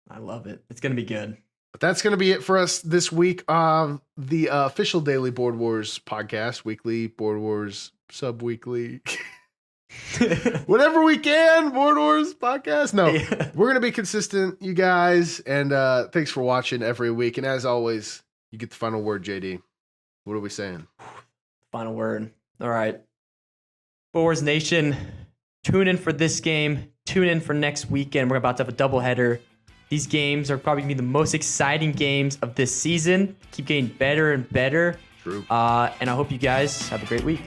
I love it. It's gonna be good. But that's going to be it for us this week. The official Daily Board Wars podcast, weekly Board Wars, sub-weekly, whatever we can, Board Wars podcast. No, Yeah. we're going to be consistent, you guys. And thanks for watching every week. And as always, you get the final word, JD. What are we saying? Final word. All right. Boars Nation, tune in for this game. Tune in for next weekend. We're about to have a doubleheader. These games are probably going to be the most exciting games of this season. Keep getting better and better. True. And I hope you guys have a great week.